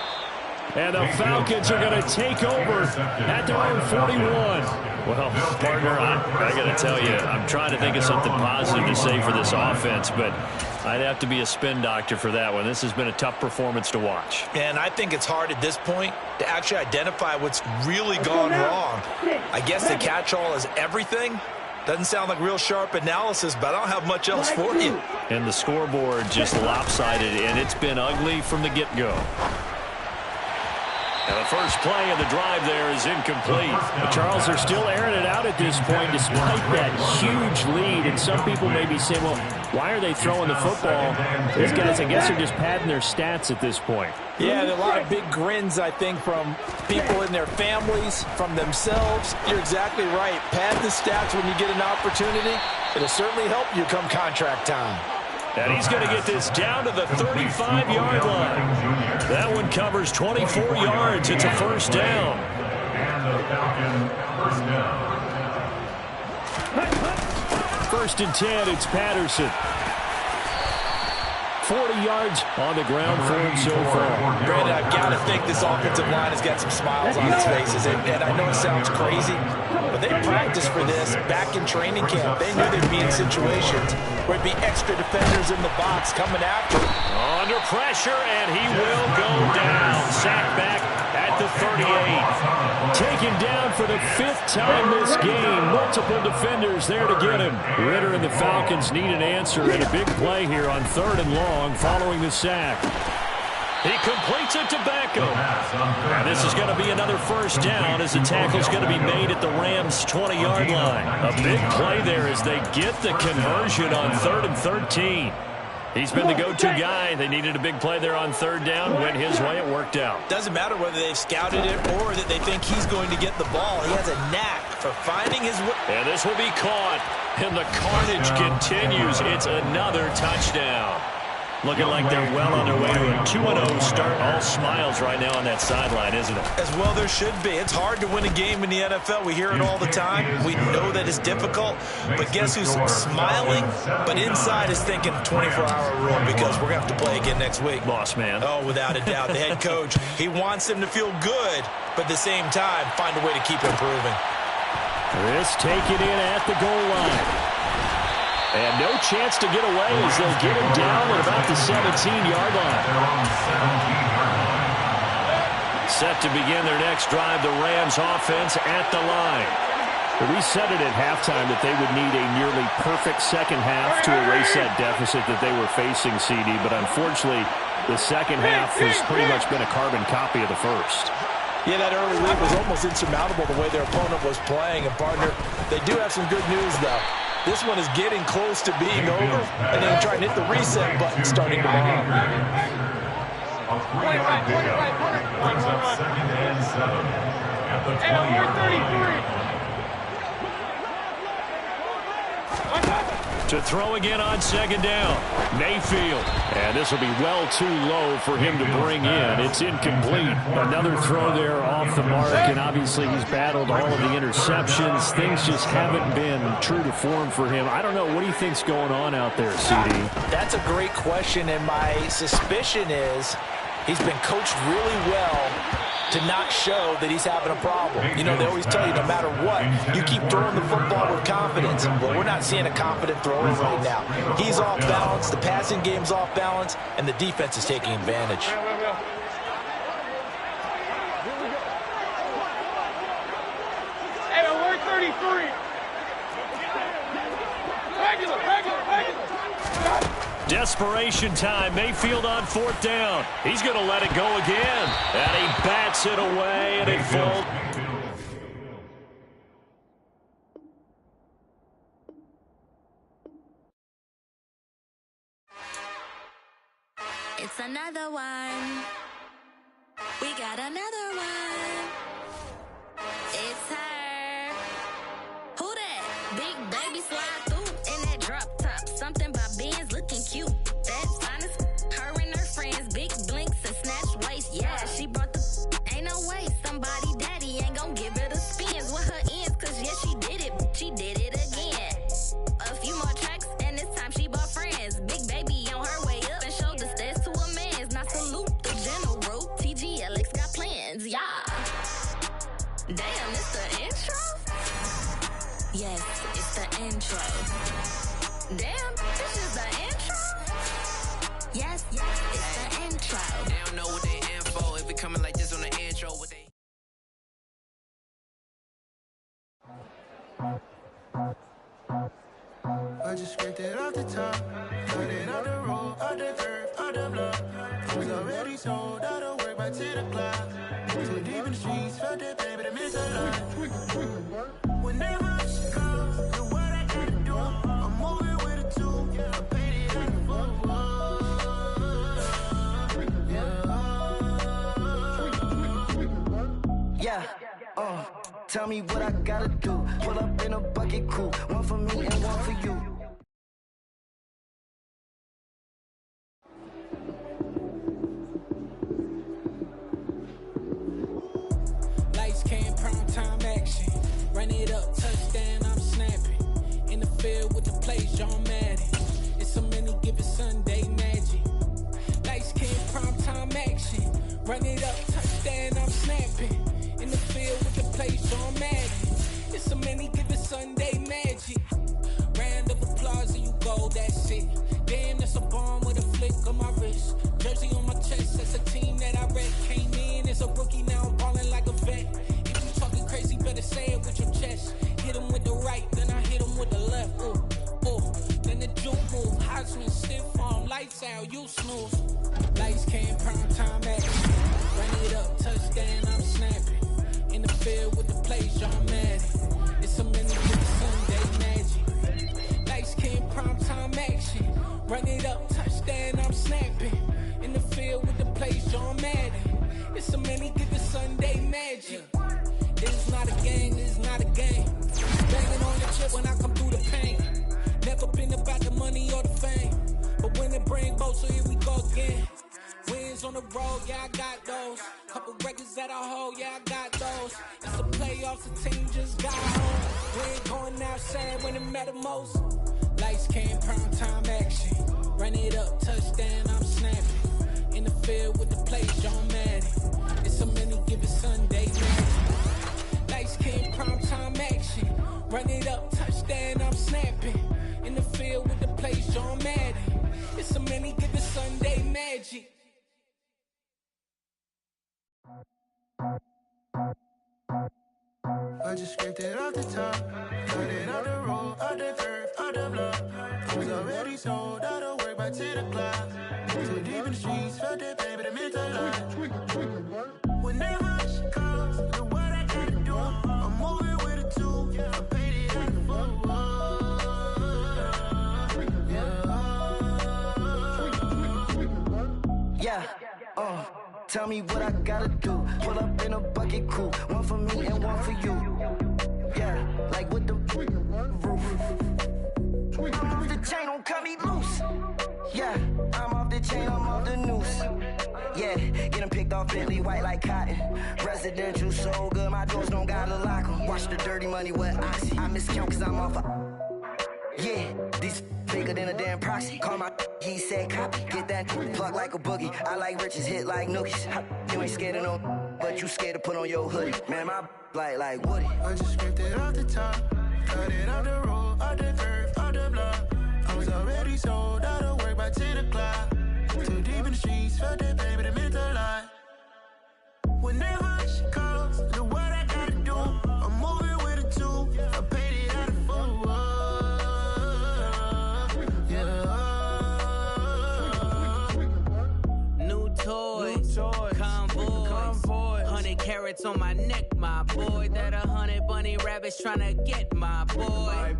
And the Falcons are going to take over at their own 41. Well, partner, I got to tell you, I'm trying to think of something positive to say for this offense, but I'd have to be a spin doctor for that one. This has been a tough performance to watch. And I think it's hard at this point to actually identify what's really gone wrong. I guess the catch-all is everything. Doesn't sound like real sharp analysis, but I don't have much else for you. And the scoreboard just lopsided, and it's been ugly from the get-go. And the first play of the drive there is incomplete. Charles, they're still airing it out at this point despite that huge lead. And some people may be saying, well, why are they throwing the football? These guys, I guess, are just padding their stats at this point. Yeah, there are a lot of big grins, I think, from people in their families, from themselves. You're exactly right. Pad the stats when you get an opportunity. It'll certainly help you come contract time. And he's going to get this down to the 35-yard line. That one covers 24 yards. It's a first down. And the Falcons first down. First and 10, it's Patterson. 40 yards on the ground for him so far. Brandon, I've got to think this offensive line has got some smiles on its faces. And I know it sounds crazy, but they practiced for this back in training camp. They knew they'd be in situations where it'd be extra defenders in the box coming after him. Under pressure, and he will go down. Sacked back at the 38. Taken down for the 5th time this game. Multiple defenders there to get him. Ritter and the Falcons need an answer, and a big play here on 3rd and long following the sack. He completes it to Beckham. And this is going to be another first down as the tackle's going to be made at the Rams' 20-yard line. A big play there as they get the conversion on 3rd and 13. He's been the go-to guy. They needed a big play there on 3rd down. Went his way. It worked out. Doesn't matter whether they've scouted it or that they think he's going to get the ball. He has a knack for finding his way. And this will be caught. And the carnage continues. It's another touchdown. Looking like they're well on their way to a 2-0 start. All smiles right now on that sideline, isn't it? As well there should be. It's hard to win a game in the NFL. We hear it all the time. We know that it's difficult. But guess who's smiling? But inside is thinking 24-hour rule because we're going to have to play again next week. Boss man. Oh, without a doubt. The head coach, he wants them to feel good, but at the same time, find a way to keep improving. This taken in at the goal line. And no chance to get away as they'll get him down at about the 17-yard line. Set to begin their next drive, the Rams offense at the line. We said it at halftime that they would need a nearly perfect second half to erase that deficit that they were facing, CD. But unfortunately, the second half has pretty much been a carbon copy of the first. Yeah, that early lead was almost insurmountable the way their opponent was playing. And, partner, they do have some good news, though. This one is getting close to being over, and then trying to hit the reset button starting tomorrow. A 3-yard pickup brings up 2nd and 7 at the 20-yard line. To throw again on 2nd down. Mayfield. And this will be well too low for him to bring in. It's incomplete. Another throw there off the mark, and obviously he's battled all of the interceptions. Things just haven't been true to form for him. I don't know. What do you think's going on out there, CD? That's a great question, and my suspicion is he's been coached really well to not show that he's having a problem. You know, they always tell you no matter what, you keep throwing the football with confidence. Well, we're not seeing a confident thrower right now. He's off balance, the passing game's off balance, and the defense is taking advantage. Hey, we're 33. Regular. Desperation time. Mayfield on 4th down. He's going to let it go again. And he bats it away, and it falls. It's another one. We got another one. It's her. Who that? Big baby slide through in that drop top. Something by Benz looking cute. That's honest. Her and her friends, big blinks and snatch waist. Yeah, she brought the. Ain't no way somebody daddy ain't gon' give her the spins with her ends. Cause yeah, she did it. She did it again. A few more tracks and this time she bought friends. Big baby on her way up and showed the stairs to a man's. Now salute the general. TGLX got plans. Yeah. Damn, it's the intro? Yes, it's the intro. Damn, this is the intro? Yes, it's the intro. They don't know what they in for. If we coming like this on the intro, what they... I just scraped it off the top, cut it off the road, off the curve, off the block. Was already sold, out of work by 10 o'clock. Too deep in the streets, felt that baby, that meant a lot. Whenever she calls, do what I gotta do. I'm moving with a two, I paid it out for. Yeah, tell me what I gotta do. Pull up in a bucket crew, one for me and one for you. Lights came, prime time action. Run it up, touchdown, I'm snapping. In the field with the plays, John Madden. It's so many given Sunday magic. Lights came, prime time action. Run it up, touchdown, I'm snapping. In the field with the plays, John Madden. It's so many given Sunday magic. Round of applause and you go, that's it. Damn, that's a bomb with a flick on my wrist. Jersey on my chest, that's a team that I read. Came in as a rookie, now I'm balling like a vet. If you talking crazy, better say it with your chest. Hit him with the right, then I hit him with the left. Ooh, ooh, then the juke move. Heisman stiff arm, lights out, you snooze. Lights came, prime time action. Run it up, touchdown, I'm snapping. In the field with the plays, John Madden. It's so many good Sunday magic. Lights came, prime time action. Run it up, touchdown, I'm snapping. In the field with the plays, John Madden. It's so many good Sunday magic. This is not a game, this is not a game. Banging on the chip when I come through the pain. Never been about the money or the fame. But when it bring both, so here we go again. Wins on the road, yeah, I got those. Couple records that I hold, yeah, I got those. It's the playoffs, the team just got home. We ain't going outside when it matter most. Lights came, prime time action. Run it up, touchdown, I'm snapping. In the field with the plays, John Madden. It's so many given Sunday magic. Lights came, prime time action. Run it up, touchdown, I'm snapping. In the field with the plays, John Madden. It's so many given Sunday magic. I just scraped it off the top, cut it out the road, out the curve, out the block. I was already sold, out of work by 10 o'clock. Too deep in the streets, felt that baby, that meant a lot. Whenever she calls, do what I gotta do. I'm moving with a two, I paid it out for. Yeah, tell me what I gotta do. Pull up in a bucket crew, one for me and one for you. Yeah, like with the roof. I'm off the chain, don't cut me loose. Yeah, I'm off the chain, I'm off the noose. Yeah, get them picked off Bentley, white like cotton. Residential so good, my doors don't gotta lock them. Watch the dirty money with oxy. I miscount cause I'm off a... Yeah, these bigger than a damn proxy. Call my he said copy. Get that plug like a boogie. I like riches, hit like nookies. You ain't scared of no, but you scared to put on your hoodie. Man, my like Woody. I just scraped it off the top, cut it out the road, out the curve, out the block. I was already sold, out of work by 10 o'clock. Too deep in the streets, felt that baby, that meant a lot. Whenever she calls, do what I gotta do. I'm moving with a two, I paid it out of four. Convoy. 100 carats on my neck, my boy. That 100 bunny rabbits tryna get my boy.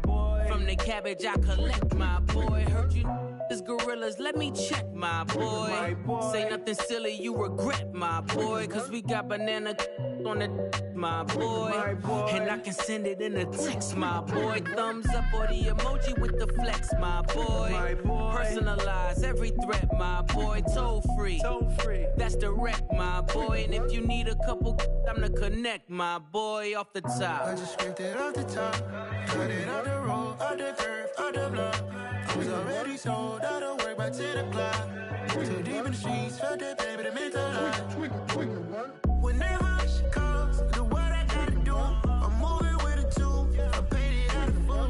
From the cabbage I collect, my boy. Heard you is gorillas, let me check, my boy. Say nothing silly, you regret, my boy. Cause we got banana on the my boy. And I can send it in a text, my boy. Thumbs up or the emoji with the flex, my boy. Personalize every threat, my boy. Toll free. That's direct, my boy. And if you need a couple, I'm to connect, my boy, off the top. I just scraped it off the top, cut it out the road, out the curve, out the block. I was already sold, out of work by 10 o'clock. Too deep in the streets, felt that baby, that meant a lot. Whenever she calls, do what I gotta do. I'm moving with a two, I paid it out of four.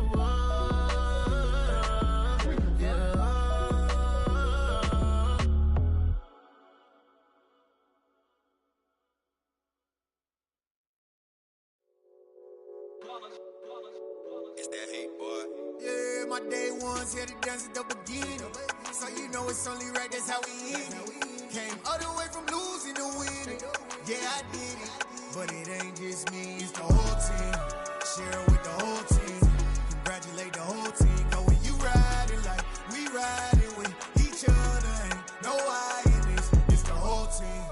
It's that hate, boy. Yeah, my day ones here to dance at the beginning. So you know it's only right, that's how we end it. Came all the way from losing to winning. Yeah, I did it, but it ain't just me, it's the whole team. Share it with the whole team. Congratulate the whole team. Cause when you riding like we riding with each other, ain't no I in this, it's the whole team.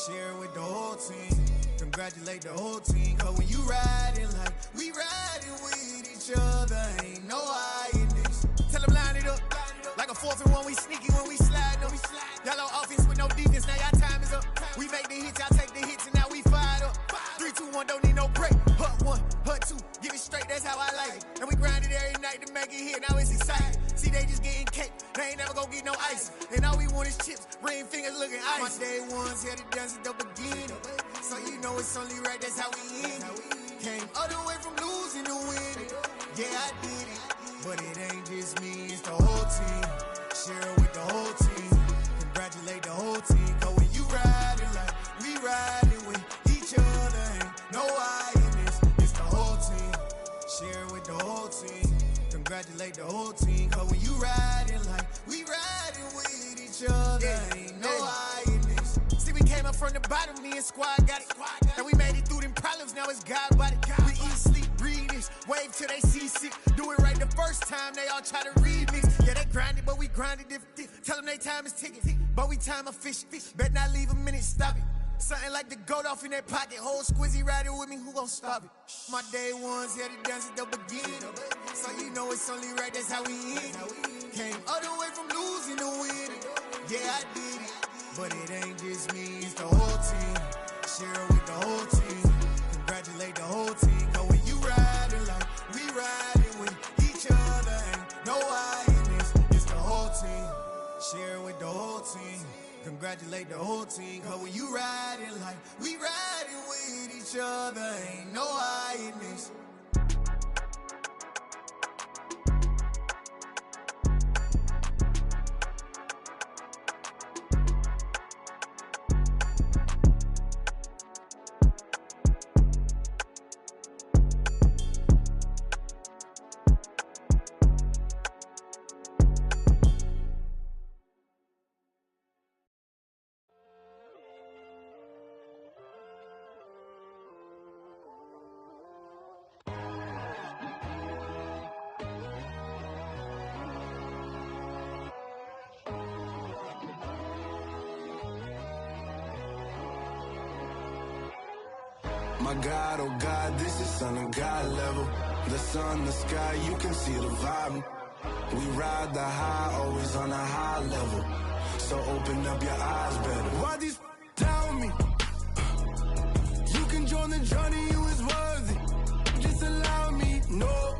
Share it with the whole team. Congratulate the whole team. Cause when you riding like we riding with each other, ain't no I in this. Tell them line it up. Like a 4th and 1, we sneaky when we slide them. Y'all on offense with no defense, now y'all time is up. We make the hits, y'all take the hits, and now we fired up. 3, 2, 1, don't need no break. Hut 1, hut 2, give it straight, that's how I like it. And we grind it every night to make it hit, now it's exciting. See, they just getting cake, they ain't never gonna get no ice. And all we want is chips, ring fingers looking ice. My day ones here to dance at the beginning. So you know it's only right, that's how we end it. Came all the way from losing to winning. Yeah, I did it, but it ain't just me, it's the whole team. Share it with the whole team. Congratulate the whole team. Cause when you riding like we riding with each other, ain't no I in this, it's the whole team. Share it with the whole team. Congratulate the whole team. Cause when you riding like we riding with each other, ain't no I in this. See, we came up from the bottom, me and squad got it. And we made it through them problems, now it's God body. We eat, sleep, breathe this, wave till they see sick. Do it right the first time, they all try to remix. Yeah, they grinded, but we grinded different. Tell them they time is ticking, but we time efficient. Bet not leave a minute, stop it. Something like the goat off in their pocket. Whole squizzy riding with me, who gon' stop it? My day ones here to dance at the beginning. So you know it's only right, that's how we end it. Came all the way from losing to winning. Yeah, I did it, but it ain't just me, it's the whole team. Share it with the whole team. Congratulate the whole team. Cause when you riding like we riding with each other, ain't no I in this, it's the whole team. Share it with the whole team. Congratulate the whole team. Cause when you riding like we riding with each other, ain't no I in this. My God, oh God, this is Son of God level. The sun, the sky, you can see the vibe. We ride the high, always on a high level. So open up your eyes better. Why these tell me? You can join the journey, you is worthy. Just allow me, no.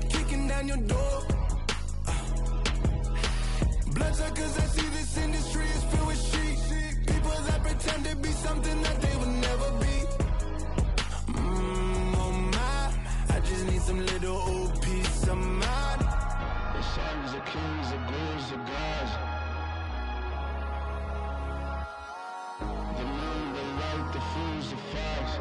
Kicking down your door. Bloodsuckers, I see this industry is filled with sheep. People that pretend to be something that they will never be. Oh my, I just need some little old peace of mind. The sons are kings, the ghouls are gods. The moon, the light, the fools, the facts.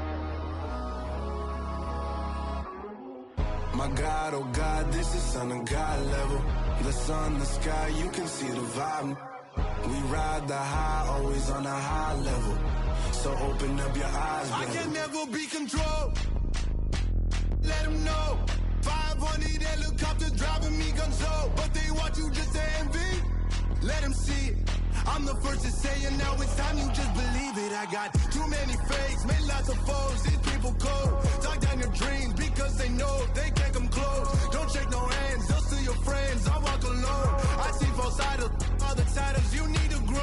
My God, oh God, this is Son of God level. The sun, the sky, you can see the vibe. We ride the high, always on a high level. So open up your eyes, baby. I can never be controlled. Let them know. 500 helicopters driving me gonzo. But they want you just to envy. Let them see it. I'm the first to say it, now it's time you just believe it. I got too many fakes, made lots of foes. These people cold. Talk down your dreams because they know they can't come close. Don't shake no hands, they'll still your friends. I walk alone. I see false idols, other titles, you need to grow.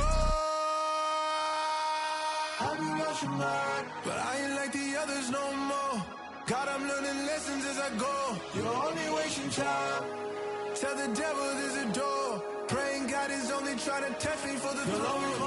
I've been lost your mind, but I ain't like the others no more. God, I'm learning lessons as I go. You're only wasting time. Tell the devil there's a door. Praying God is only trying to test me for the throne.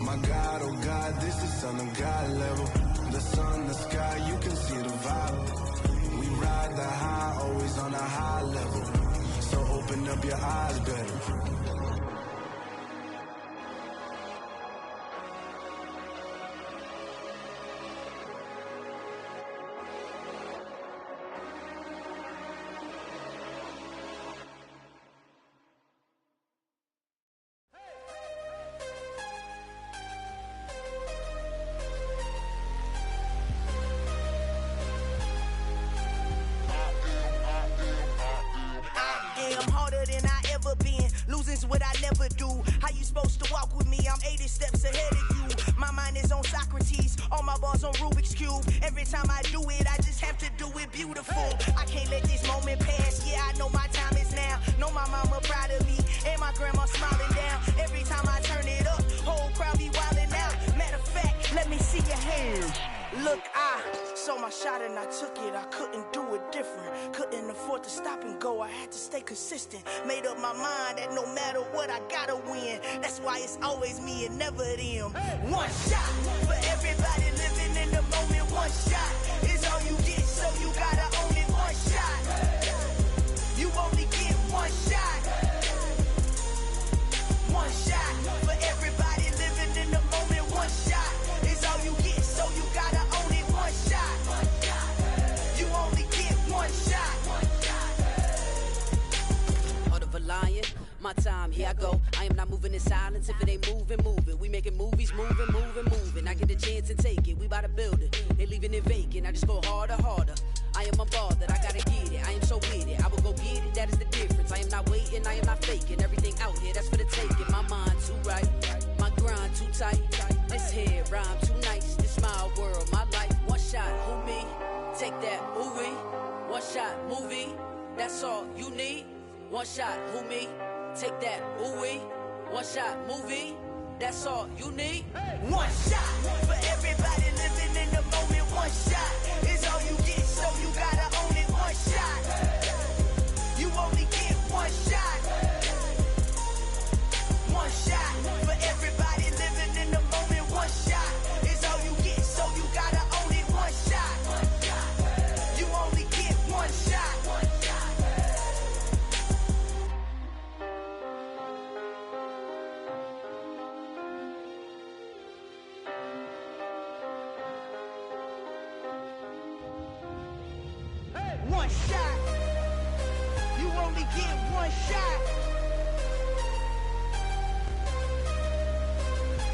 My God, oh God, this is Son of God level. The sun, the sky, you can see the vibe. We ride the high, always on a high level. So open up your eyes better. Cube. Every time I do it, I just have to do it beautiful. I can't let this moment pass. Yeah, I know my time is now. Know my mama proud of me, and my grandma smiling down. Every time I turn it up, whole crowd be wildin' out. Matter of fact, let me see your hands. Look, I saw my shot and I took it. I couldn't do it different. Couldn't afford to stop and go. I had to stay consistent. Made up my mind that no matter what, I gotta win. That's why it's always me and never them. One shot for everybody living in the moment. One shot is all you get, so you gotta own it. One shot. You only get one shot. One shot for everybody living in the moment. One shot is all you get, so you gotta own it. One shot. You only get one shot. Heart of a lion, my time, here I go. I am not moving in silence. If it ain't moving, move it. We making movies, moving, moving, moving. I get a chance and take it. We bout to build it. They leaving it vacant. I just go harder, harder. I am a ball that I gotta get it. I am so with it. I will go get it. That is the difference. I am not waiting. I am not faking. Everything out here, that's for the taking. My mind too right. My grind too tight. This here rhyme too nice. This my world, my life. One shot, who me? Take that, who we? One shot, movie. That's all you need. One shot, who me? Take that, who we? One shot, movie. That's all you need. One shot for everybody living in the moment. One shot is all you get, so you gotta own it. One shot. You only get one shot. One shot for everybody living in the moment. One shot is all you get, so you gotta own it. One shot. You only get one shot. One shot. You only get one shot.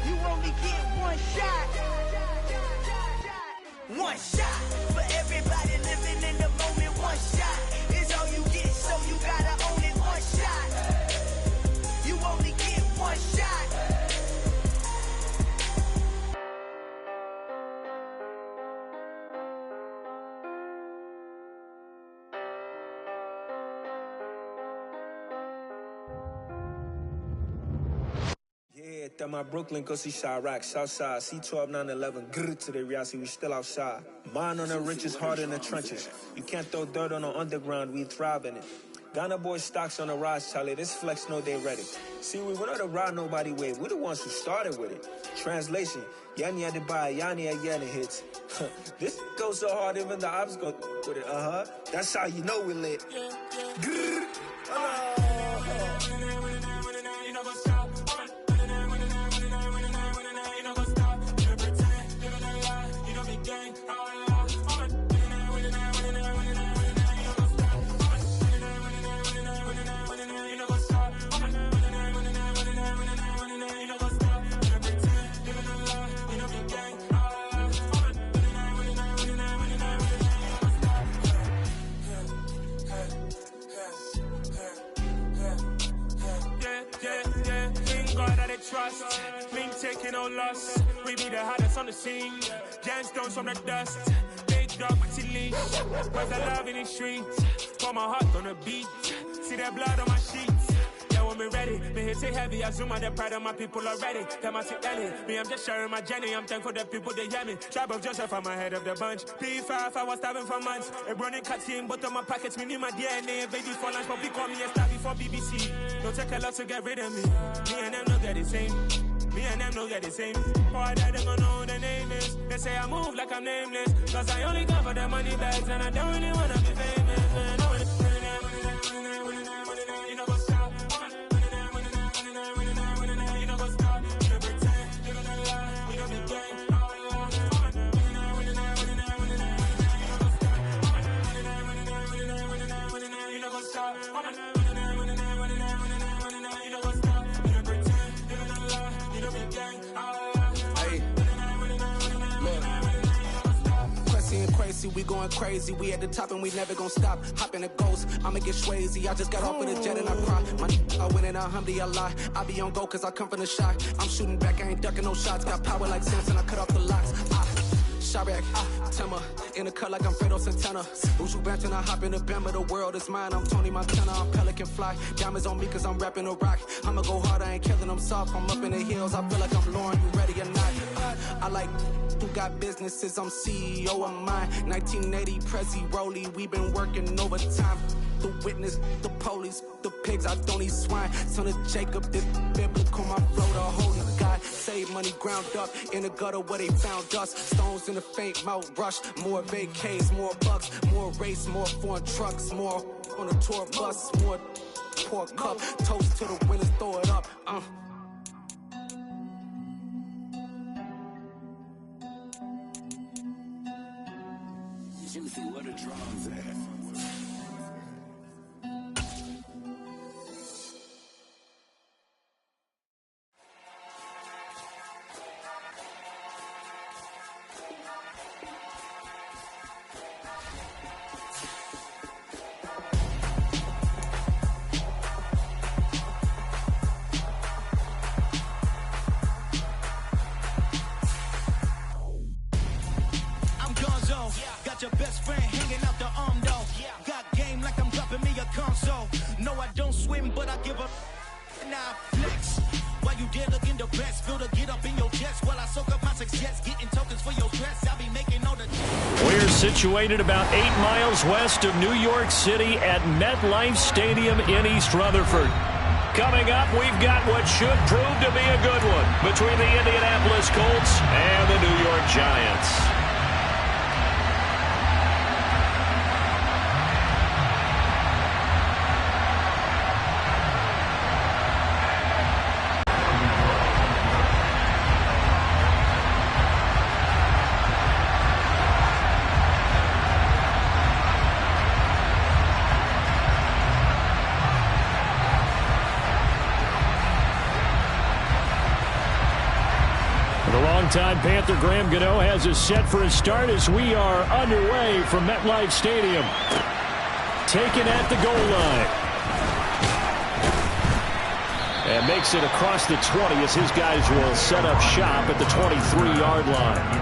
You only get one shot. One shot for everybody living in the moment. One shot is all you get, so you gotta own it. One shot. You only get one shot. Yeah, that my Brooklyn, go see Chirac, Southside, C12, 911, grrr to the reality, we still outside. Mine on the riches, hard in the trenches. You can't throw dirt on the underground, we thrive in it. Ghana boys stocks on the rise, Charlie, this flex know they ready. See, we went on the ride nobody with, we the ones who started with it. Translation, Yanni had to buy, Yanni again it hits. This goes so hard, even the ops go with it, That's how you know we lit. Grrr, trust, mean taking no loss. We be the hardest on the scene. Gemstones from the dust. Big dog with your leash. Where's the love in the streets? Pour my heart on the beat. See that blood on my sheets. Yeah, when we ready, me hit it heavy. I zoom out the pride of my people already. Them I see Ellie. Me, I'm just sharing my journey. I'm thankful that people they hear me. Tribe of Joseph, I'm ahead of the bunch. P5, I was starving for months. A running cut team, but on my pockets, me need my DNA. Baby for lunch, but we call me a star before BBC. Don't take a lot to get rid of me. Me and them don't get the same. Me and them don't get the same. Boy, that they don't know who the name is. They say I move like I'm nameless. Cause I only come for the money bags and I don't really wanna be famous. Man, you know what's up. You know what's up. You don't pretend. You don't lie. We don't be gang. You know what's up. Crazy, we going crazy. We at the top and we never gonna stop. Hop in a ghost, I'ma get swayzy. I just got off of the jet and I cry. My I win and I humdy a lot. I be on go cause I come from the shot. I'm shooting back, I ain't ducking no shots. Got power like Samson, I cut off the locks. Chirac. Timber in the cut like I'm Fredo Santana. Uju Banton, I hop in the Bama. The world is mine. I'm Tony Montana. I'm Pelican Fly. Diamonds on me cause I'm rapping a rock. I'ma go hard. I ain't killing them soft. I'm up in the hills. I feel like I'm Lauren. You ready or not? I like who got businesses. I'm CEO of mine. 1980 Prezi Rolly. We been working overtime. The witness, the police, the pigs. I don't eat swine. Son of Jacob, this biblical. My flow, the holy God. Save money ground up in the gutter where they found us. Stones in the faint mouth rush. More vacays, more bucks, more race, more foreign trucks, more on a tour bus, more pour cup. Toast to the winners, throw it up. Juicy, where the drums at? Got your best friend hanging out the arm though. Got game like I'm dropping me a console. No, I don't swim, but I give a now flex. While you there looking the best, feel the get up in your chest while I soak up my success, getting tokens for your stress. I'll be making all the. We're situated about 8 miles west of New York City at MetLife Stadium in East Rutherford. Coming up, we've got what should prove to be a good one between the Indianapolis Colts and the New York Giants. Time Panther Graham Gano has us set for a start as we are underway from MetLife Stadium. Taken at the goal line. And makes it across the 20 as his guys will set up shop at the 23-yard line.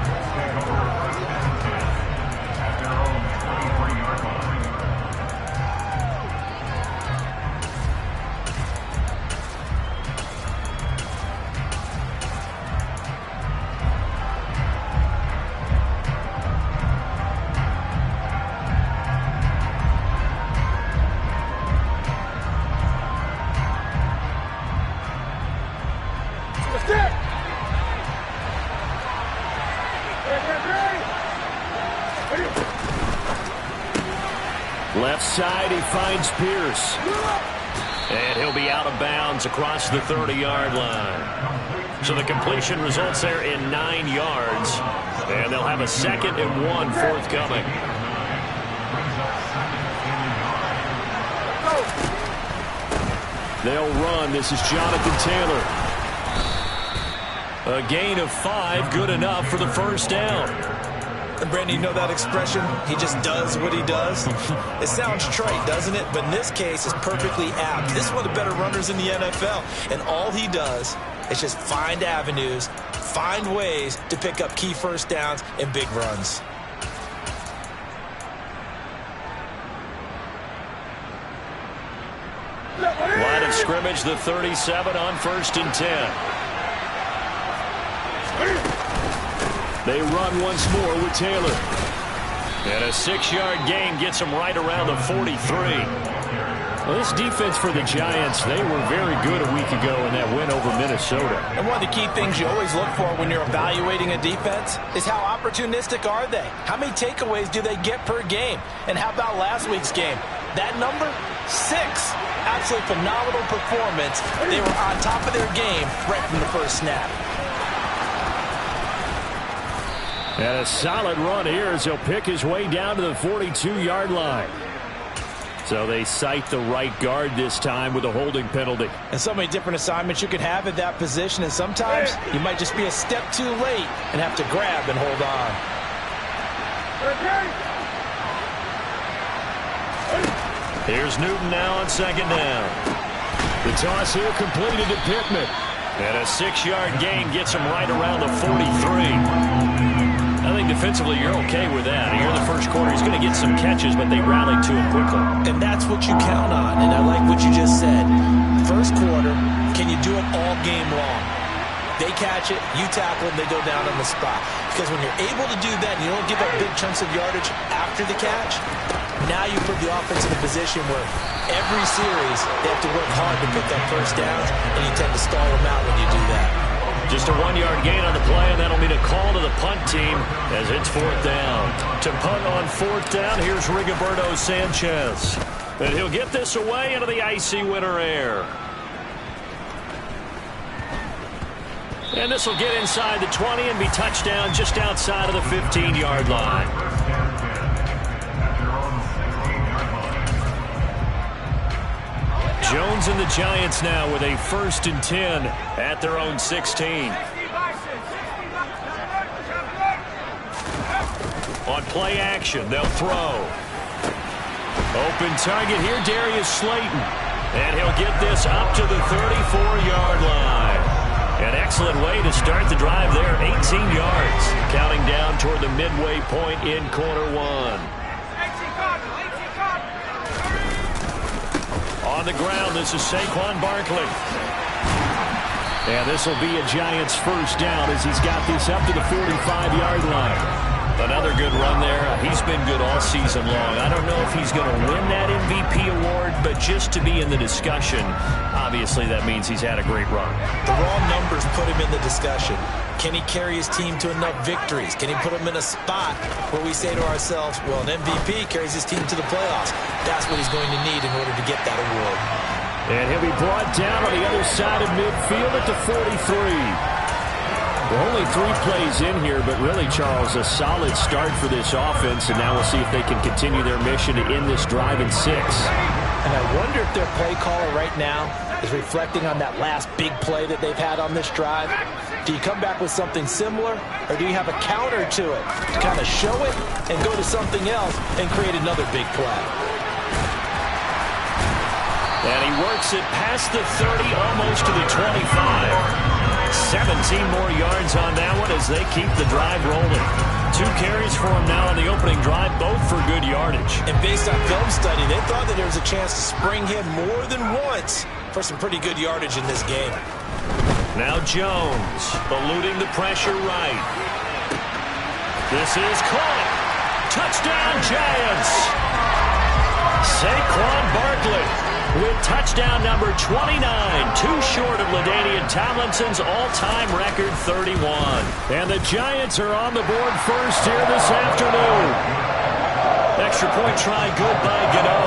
Left side, he finds Pierce. And he'll be out of bounds across the 30-yard line. So the completion results there in 9 yards. And they'll have a 2nd and 1 forthcoming. They'll run. This is Jonathan Taylor. A gain of 5, good enough for the first down. And Brandon, you know that expression? He just does what he does. It sounds trite, doesn't it? But in this case, it's perfectly apt. This is one of the better runners in the NFL. And all he does is just find avenues, find ways to pick up key first downs and big runs. Line of scrimmage, the 37 on 1st and 10. They run once more with Taylor. And a 6-yard gain gets them right around the 43. Well, this defense for the Giants, they were very good a week ago in that win over Minnesota. And one of the key things you always look for when you're evaluating a defense is how opportunistic are they? How many takeaways do they get per game? And how about last week's game? That number, 6. Absolutely phenomenal performance. They were on top of their game right from the first snap. And a solid run here as he'll pick his way down to the 42-yard line. So they cite the right guard this time with a holding penalty. And so many different assignments you could have at that position, and sometimes you might just be a step too late and have to grab and hold on. Here's Newton now on 2nd down. The toss here completed to Pittman. And a 6-yard gain gets him right around the 43. I think defensively you're okay with that. Here in the first quarter, he's going to get some catches, but they rallied to him quickly. And that's what you count on, and I like what you just said. First quarter, can you do it all game long? They catch it, you tackle them, they go down on the spot. Because when you're able to do that and you don't give up big chunks of yardage after the catch, now you put the offense in a position where every series they have to work hard to put that first down, and you tend to stall them out when you do that. Just a 1-yard gain on the play, and that'll mean a call to the punt team as it's 4th down. To punt on 4th down, here's Rigoberto Sanchez. And he'll get this away into the icy winter air. And this will get inside the 20 and be touchdown just outside of the 15-yard line. Jones and the Giants now with a 1st and 10 at their own 16. On play action, they'll throw. Open target here, Darius Slayton. And he'll get this up to the 34-yard line. An excellent way to start the drive there, 18 yards. Counting down toward the midway point in quarter 1. On the ground, this is Saquon Barkley. And this will be a Giants 1st down as he's got this up to the 45-yard line. Another good run there. He's been good all season long. I don't know if he's going to win that MVP award, but just to be in the discussion, obviously that means he's had a great run. The raw numbers put him in the discussion. Can he carry his team to enough victories? Can he put them in a spot where we say to ourselves, well, an MVP carries his team to the playoffs. That's what he's going to need in order to get that award. And he'll be brought down on the other side of midfield at the 43. Well, only 3 plays in here, but really, Charles, a solid start for this offense, and now we'll see if they can continue their mission to end this drive in 6. And I wonder if their play caller right now is reflecting on that last big play that they've had on this drive. Do you come back with something similar, or do you have a counter to it to kind of show it and go to something else and create another big play? And he works it past the 30, almost to the 25. 17 more yards on that one as they keep the drive rolling. 2 carries for him now on the opening drive, both for good yardage. And based on film study, they thought that there was a chance to spring him more than once for some pretty good yardage in this game. Now Jones, eluding the pressure right. This is caught. Touchdown, Giants. Saquon Barkley with touchdown number 29, too short of LaDainian Tomlinson's all-time record 31. And the Giants are on the board first here this afternoon. Extra point try good by Gano.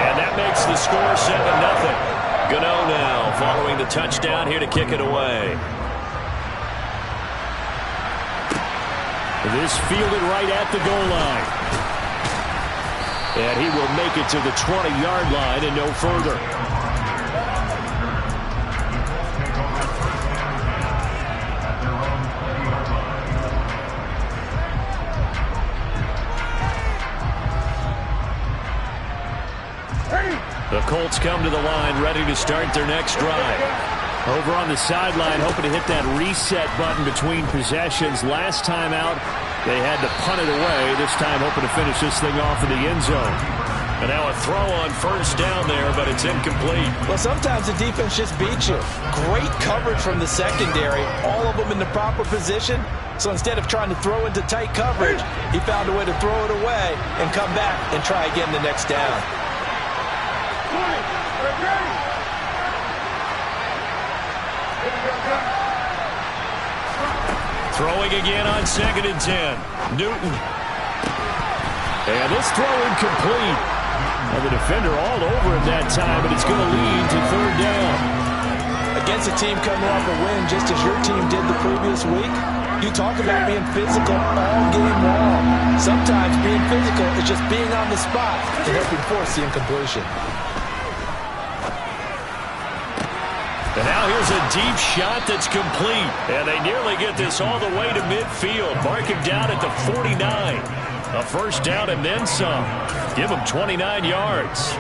And that makes the score 7-0. Gano now following the touchdown here to kick it away. This fielded right at the goal line. And he will make it to the 20-yard line and no further. The Colts come to the line, ready to start their next drive. Over on the sideline, hoping to hit that reset button between possessions. Last time out, they had to punt it away. This time, hoping to finish this thing off in the end zone. And now a throw on 1st down there, but it's incomplete. Well, sometimes the defense just beats you. Great coverage from the secondary, all of them in the proper position. So instead of trying to throw into tight coverage, he found a way to throw it away and come back and try again the next down. Throwing again on 2nd and 10. Newton. And this throw incomplete. And the defender all over him that time, but it's going to lead to 3rd down. Against a team coming off a win just as your team did the previous week, you talk about being physical all game long. Sometimes being physical is just being on the spot and helping force the incompletion. And now here's a deep shot that's complete. And they nearly get this all the way to midfield. Mark him down at the 49. A 1st down and then some. Give him 29 yards.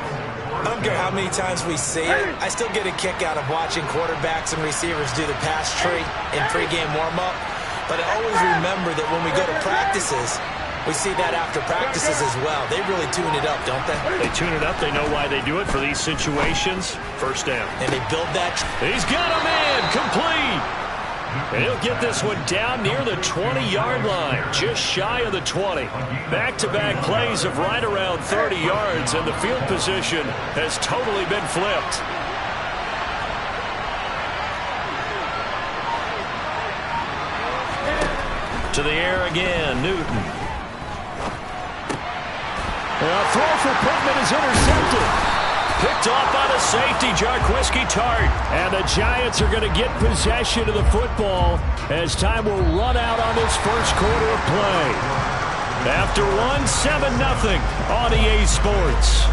I don't care how many times we see it. I still get a kick out of watching quarterbacks and receivers do the pass tree in pregame warm-up. But I always remember that when we go to practices, we see that after practices as well. They really tune it up, don't they? They tune it up. They know why they do it for these situations. First down. And they build that. He's got a man complete. And he'll get this one down near the 20-yard line, just shy of the 20. Back-to-back plays of right around 30 yards, and the field position has totally been flipped. To the air again, Newton. A throw for Pittman is intercepted. Picked off by the safety, Jarquiski Tart. And the Giants are going to get possession of the football as time will run out on this first quarter of play. After one, 7-0 on EA Sports.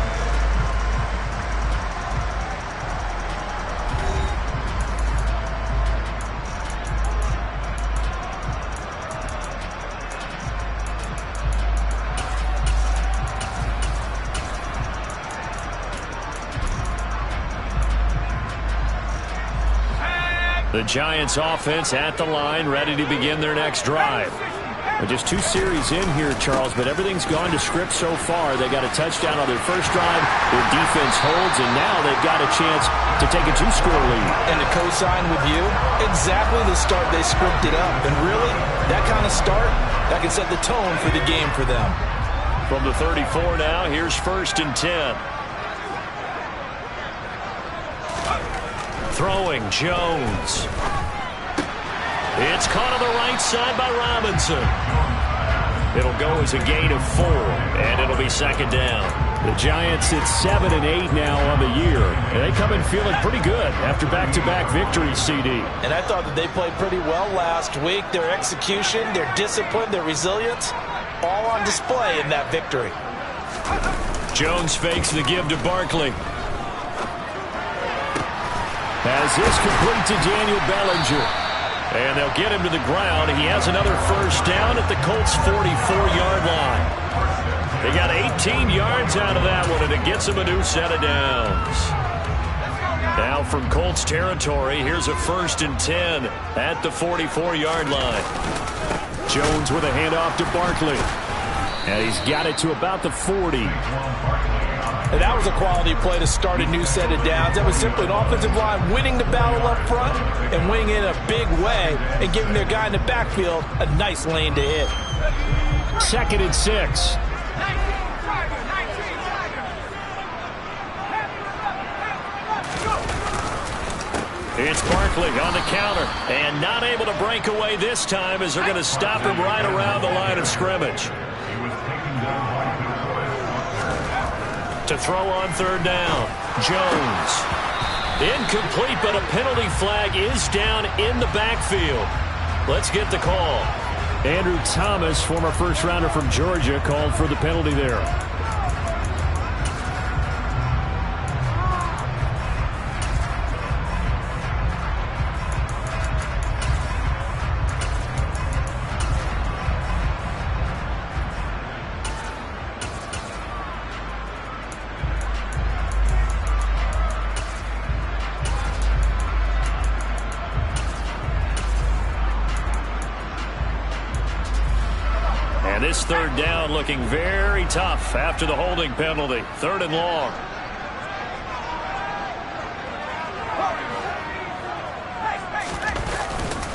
The Giants offense at the line, ready to begin their next drive. Just 2 series in here, Charles, but everything's gone to script so far. They got a touchdown on their first drive. Their defense holds, and now they've got a chance to take a 2-score lead. And to co-sign with you, exactly the start they scripted up. And really, that kind of start, that can set the tone for the game for them. From the 34 now, here's 1st and 10. Throwing, Jones. It's caught on the right side by Robinson. It'll go as a gain of 4, and it'll be 2nd down. The Giants at 7-8 now on the year, and they come in feeling pretty good after back-to-back victories, CD. And I thought that they played pretty well last week. Their execution, their discipline, their resilience, all on display in that victory. Jones fakes the give to Barkley. As this complete to Daniel Bellinger. And they'll get him to the ground. He has another first down at the Colts' 44-yard line. They got 18 yards out of that one, and it gets them a new set of downs. Now from Colts territory, here's a 1st and 10 at the 44-yard line. Jones with a handoff to Barkley. And he's got it to about the 40. And that was a quality play to start a new set of downs. That was simply an offensive line winning the battle up front and winning it in a big way and giving their guy in the backfield a nice lane to hit. 2nd and 6. It's Barkley on the counter and not able to break away this time as they're going to stop him right around the line of scrimmage. To throw on 3rd down, Jones. Incomplete, but a penalty flag is down in the backfield. Let's get the call. Andrew Thomas, former first-rounder from Georgia, called for the penalty there. And this 3rd down looking very tough after the holding penalty. 3rd and long.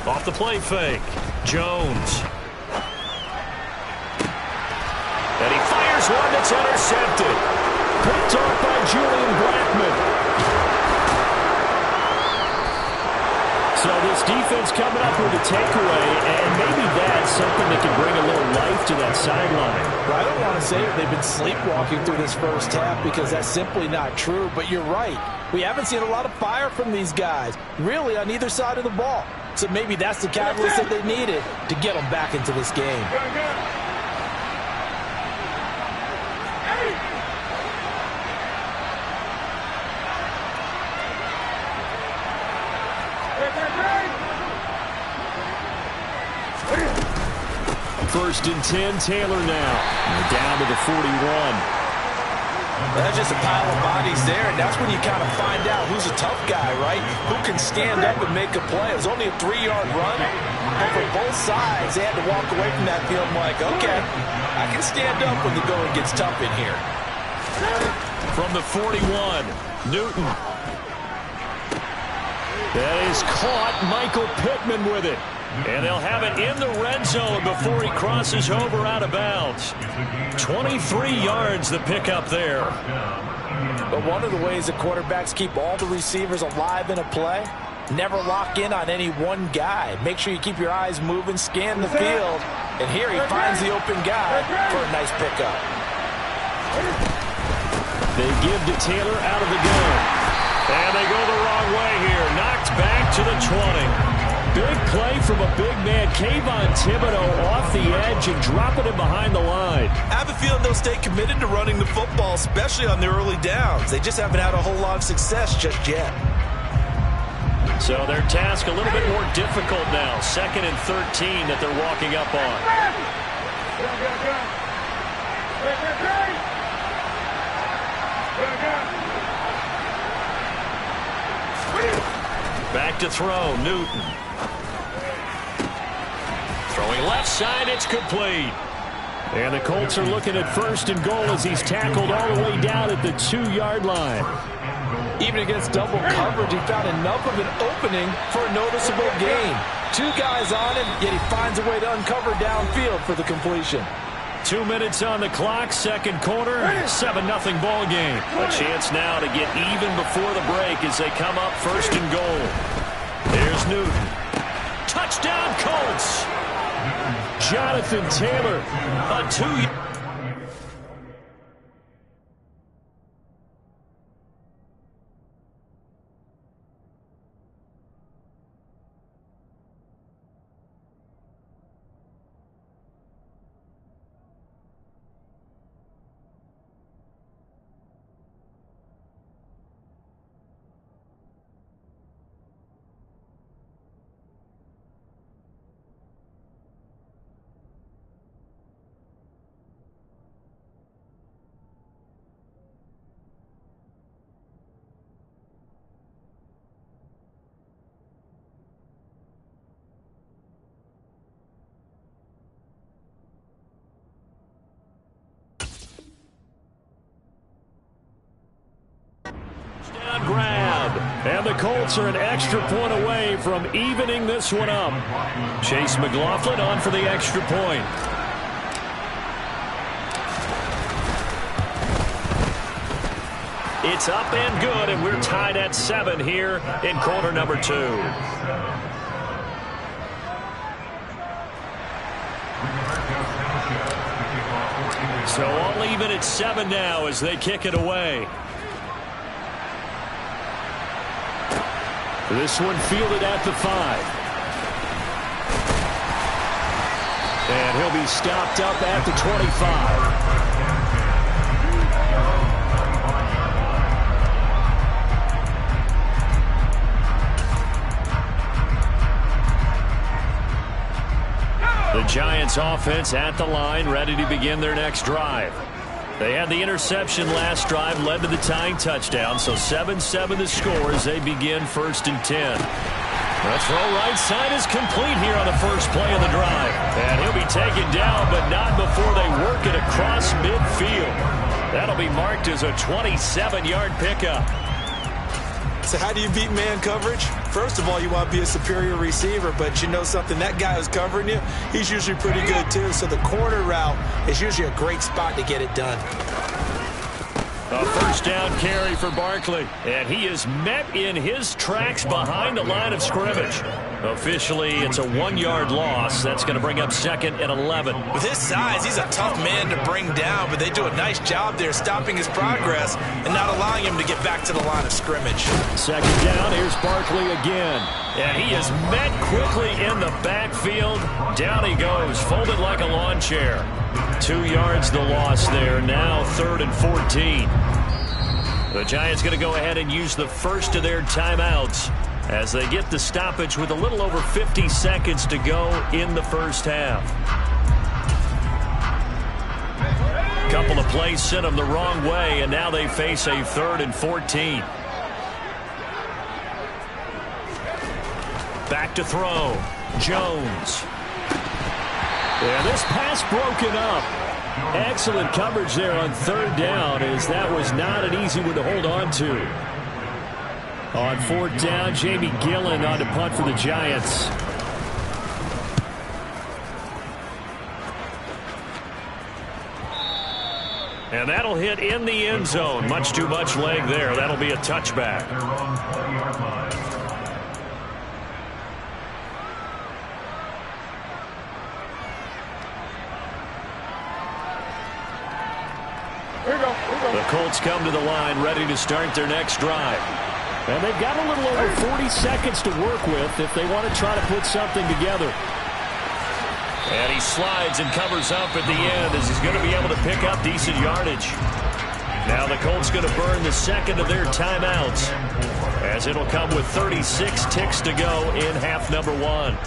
Off the play fake. Jones. And he fires one that's intercepted. Picked off by Julian Blackmon. So this defense coming up with a takeaway, and maybe that's something that can bring a little life to that sideline. Well, I don't want to say that they've been sleepwalking through this first half because that's simply not true, but you're right. We haven't seen a lot of fire from these guys, really on either side of the ball. So maybe that's the catalyst that they needed to get them back into this game. First and 10, Taylor now. And down to the 41. That's just a pile of bodies there, and that's when you kind of find out who's a tough guy, right? Who can stand up and make a play. It was only a 3-yard run, but for both sides, they had to walk away from that field like, okay, I can stand up when the going gets tough in here. From the 41, Newton. That is caught. Michael Pittman with it. And they'll have it in the red zone before he crosses over out of bounds. 23 yards the pickup there. But one of the ways that quarterbacks keep all the receivers alive in a play, never lock in on any one guy. Make sure you keep your eyes moving, scan the field. And here he finds the open guy for a nice pickup. They give to Taylor out of the gun. And they go the wrong way here. Knocked back to the 20. Big play from a big man. Kayvon Thibodeau off the edge and dropping it behind the line. I have a feeling they'll stay committed to running the football, especially on the early downs. They just haven't had a whole lot of success just yet. So their task a little bit more difficult now. 2nd and 13 that they're walking up on. Back to throw, Newton. Throwing left side, it's complete. And the Colts are looking at 1st and goal as he's tackled all the way down at the 2-yard line. Even against double coverage, he found enough of an opening for a noticeable gain. 2 guys on him, yet he finds a way to uncover downfield for the completion. 2 minutes on the clock, 2nd quarter, 7-0 ball game. A chance now to get even before the break as they come up 1st and goal. There's Newton. Touchdown, Colts! Jonathan Taylor, a 2-yard. Grab. And the Colts are an extra point away from evening this one up. Chase McLaughlin on for the extra point. It's up and good, and we're tied at 7 here in quarter number 2. So all even at 7 now as they kick it away. This one fielded at the 5. And he'll be stopped up at the 25. The Giants offense at the line, ready to begin their next drive. They had the interception last drive, led to the tying touchdown, so 7-7 the score as they begin 1st and 10. The throw right side is complete here on the first play of the drive. And he'll be taken down, but not before they work it across midfield. That'll be marked as a 27-yard pickup. So how do you beat man coverage? First of all, you want to be a superior receiver, but you know something, that guy who's covering you, he's usually pretty good too. So the corner route is usually a great spot to get it done. A 1st down carry for Barkley, and he is met in his tracks behind the line of scrimmage. Officially, it's a 1-yard loss. That's going to bring up 2nd and 11. With his size, he's a tough man to bring down, but they do a nice job there stopping his progress and not allowing him to get back to the line of scrimmage. 2nd down, here's Barkley again. And he is met quickly in the backfield. Down he goes, folded like a lawn chair. 2 yards the loss there. Now 3rd and 14. The Giants going to go ahead and use the first of their timeouts as they get the stoppage with a little over 50 seconds to go in the first half. couple of plays sent them the wrong way, and now they face a 3rd and 14. Back to throw. Jones. And this pass broken up. Excellent coverage there on 3rd down, as that was not an easy one to hold on to. On 4th down, Jamie Gillen on to punt for the Giants. And that'll hit in the end zone. Much too much leg there. That'll be a touchback. The Colts come to the line ready to start their next drive. And they've got a little over 40 seconds to work with if they want to try to put something together. And he slides and covers up at the end as he's going to be able to pick up decent yardage. Now the Colts going to burn the second of their timeouts, as it'll come with 36 ticks to go in half number 1.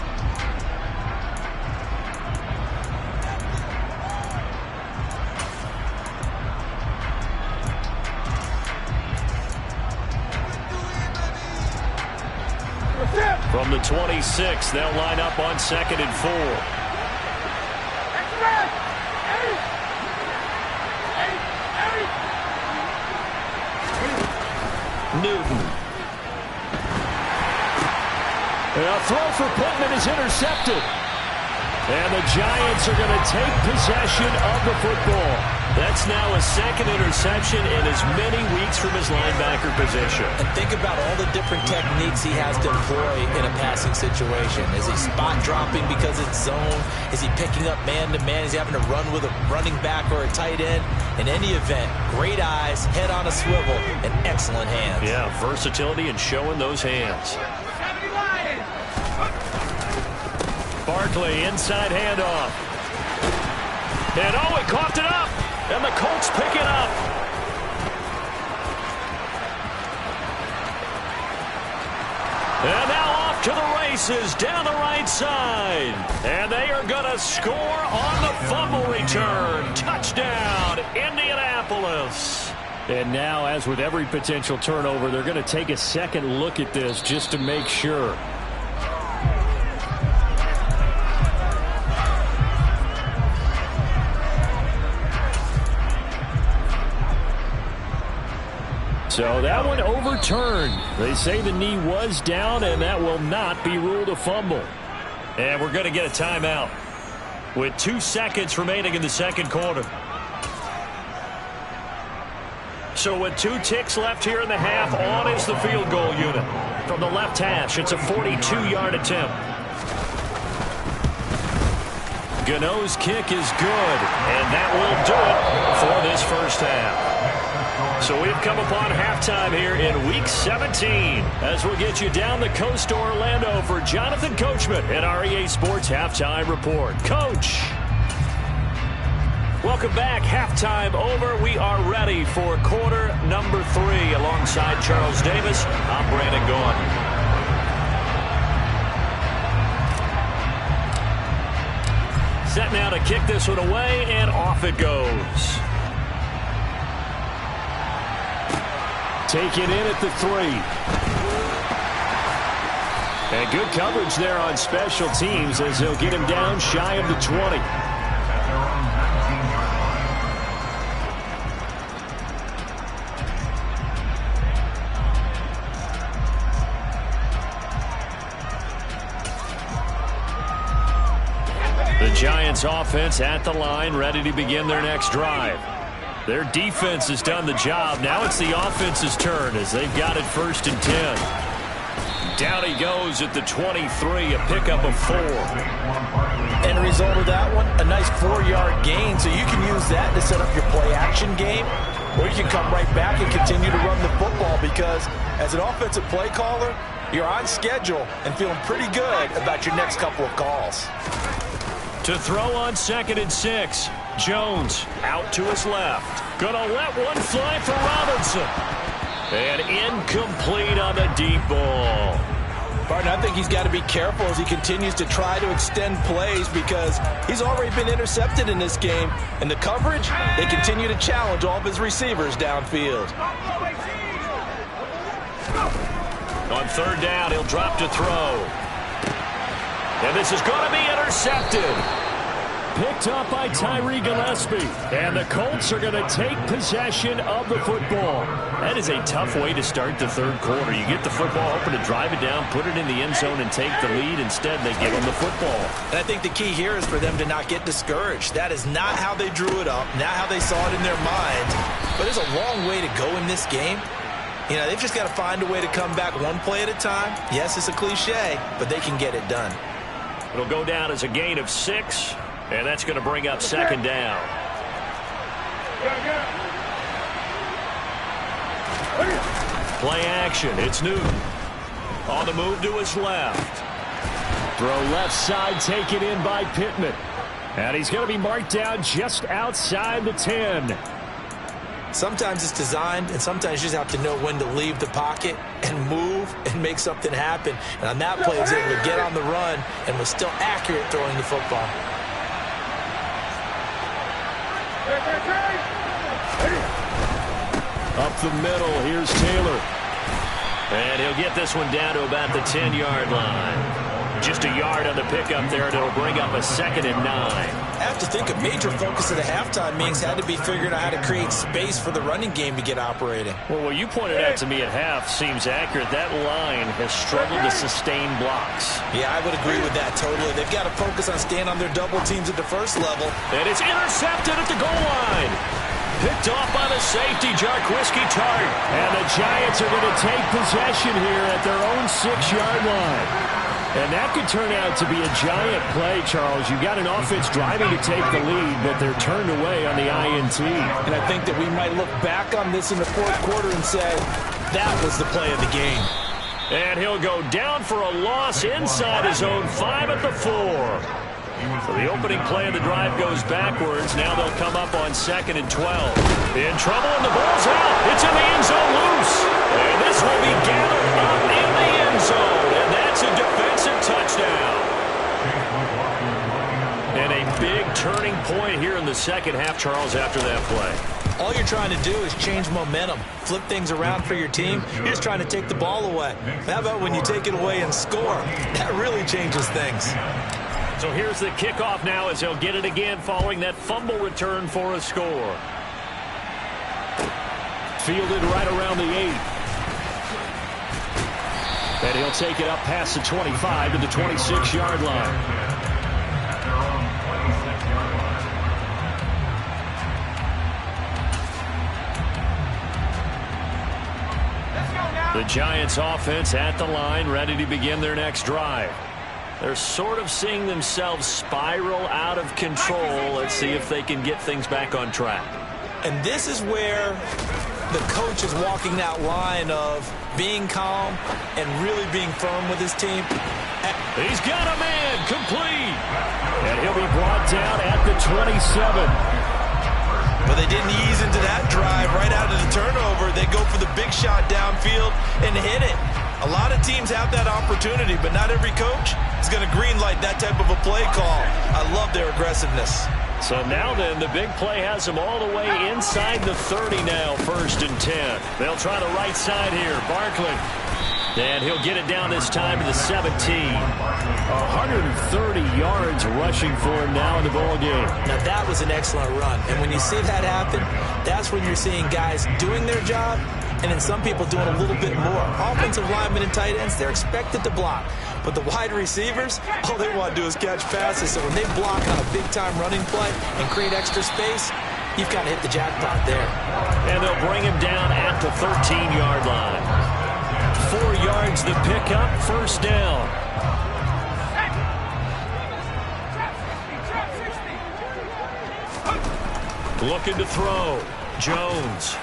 From the 26, they'll line up on 2nd and 4. Newton. A throw for Pittman is intercepted. And the Giants are going to take possession of the football. That's now a 2nd interception in as many weeks from his linebacker position. And think about all the different techniques he has to employ in a passing situation. Is he spot dropping because it's zone? Is he picking up man-to-man? Is he having to run with a running back or a tight end? In any event, great eyes, head on a swivel, and excellent hands. Yeah, versatility and showing those hands. Barkley, inside handoff. And oh, he coughed it up. And the Colts pick it up. And now off to the races down the right side. And they are going to score on the fumble return. Touchdown, Indianapolis. And now, as with every potential turnover, they're going to take a second look at this just to make sure. So that one overturned. They say the knee was down, and that will not be ruled a fumble. And we're going to get a timeout with 2 seconds remaining in the second quarter. So with 2 ticks left here in the half, on is the field goal unit. From the left hash, it's a 42-yard attempt. Gano's kick is good, and that will do it for this first half. So we've come upon halftime here in Week 17 as we'll get you down the coast to Orlando for Jonathan Coachman at our EA Sports Halftime Report. Coach! Welcome back. Halftime over. We are ready for quarter number 3. Alongside Charles Davis, I'm Brandon Gaughan. Set now to kick this one away, and off it goes. Taken in at the 3. And good coverage there on special teams as they'll get him down shy of the 20. The Giants offense at the line, ready to begin their next drive. Their defense has done the job. Now it's the offense's turn as they've got it 1st and 10. Down he goes at the 23, a pickup of 4. End result of that one, a nice 4-yard gain, so you can use that to set up your play-action game, or you can come right back and continue to run the football because as an offensive play caller, you're on schedule and feeling pretty good about your next couple of calls. To throw on 2nd and 6. Jones out to his left. Gonna let one fly for Robinson. And incomplete on the deep ball. Partner, I think he's got to be careful as he continues to try to extend plays because he's already been intercepted in this game. And the coverage, they continue to challenge all of his receivers downfield. On third down, he'll drop to throw. And this is going to be intercepted. Picked up by Tyree Gillespie. And the Colts are going to take possession of the football. That is a tough way to start the third quarter. You get the football open to drive it down, put it in the end zone, and take the lead. Instead, they give them the football. And I think the key here is for them to not get discouraged. That is not how they drew it up, not how they saw it in their mind. But there's a long way to go in this game. You know, they've just got to find a way to come back one play at a time. Yes, it's a cliche, but they can get it done. It'll go down as a gain of 6. And that's going to bring up second down. Play action. It's Newton. On the move to his left. Throw left side taken in by Pittman. And he's going to be marked down just outside the 10. Sometimes it's designed, and sometimes you just have to know when to leave the pocket and move and make something happen. And on that play, he was able to get on the run and was still accurate throwing the football. Up the middle, here's Taylor. And he'll get this one down to about the 10-yard line. Just a yard on the pickup there, and it'll bring up a 2nd and 9. I have to think a major focus of the halftime meetings had to be figuring out how to create space for the running game to get operating. Well, what you pointed out to me at half seems accurate. That line has struggled to sustain blocks. Yeah, I would agree with that totally. They've got to focus on staying on their double teams at the first level. And it's intercepted at the goal line. Picked off by the safety, Jarquiski Tart. And the Giants are going to take possession here at their own 6-yard line. And that could turn out to be a giant play, Charles. You've got an offense driving to take the lead, but they're turned away on the INT. And I think that we might look back on this in the fourth quarter and say, that was the play of the game. And he'll go down for a loss inside his own 5 at the 4. So the opening play of the drive goes backwards. Now they'll come up on 2nd and 12. In trouble, and the ball's out. It's in the end zone loose. And this will be gathered up in the end zone. And that's a defensive touchdown. And a big turning point here in the second half, Charles, after that play. All you're trying to do is change momentum, flip things around for your team. You're just trying to take the ball away. How about when you take it away and score? That really changes things. So here's the kickoff now as he'll get it again following that fumble return for a score. Fielded right around the 8. And he'll take it up past the 25 to the 26-yard line. The Giants offense at the line, ready to begin their next drive. They're sort of seeing themselves spiral out of control. Let's see if they can get things back on track. And this is where the coach is walking that line of being calm and really being firm with his team. He's got a man, complete. And he'll be brought down at the 27. But they didn't ease into that drive right out of the turnover. They go for the big shot downfield and hit it. A lot of teams have that opportunity, but not every coach is going to greenlight that type of a play call. I love their aggressiveness. So now then, the big play has them all the way inside the 30 now, 1st and 10. They'll try the right side here. Barkley. And he'll get it down this time to the 17. 130 yards rushing for him now in the ball game. Now that was an excellent run. And when you see that happen, that's when you're seeing guys doing their job and then some people doing a little bit more. Offensive linemen and tight ends, they're expected to block. But the wide receivers, all they want to do is catch passes. So when they block on a big-time running play and create extra space, you've got to hit the jackpot there. And they'll bring him down at the 13-yard line. 4 yards the pickup, 1st down. Looking to throw. Jones.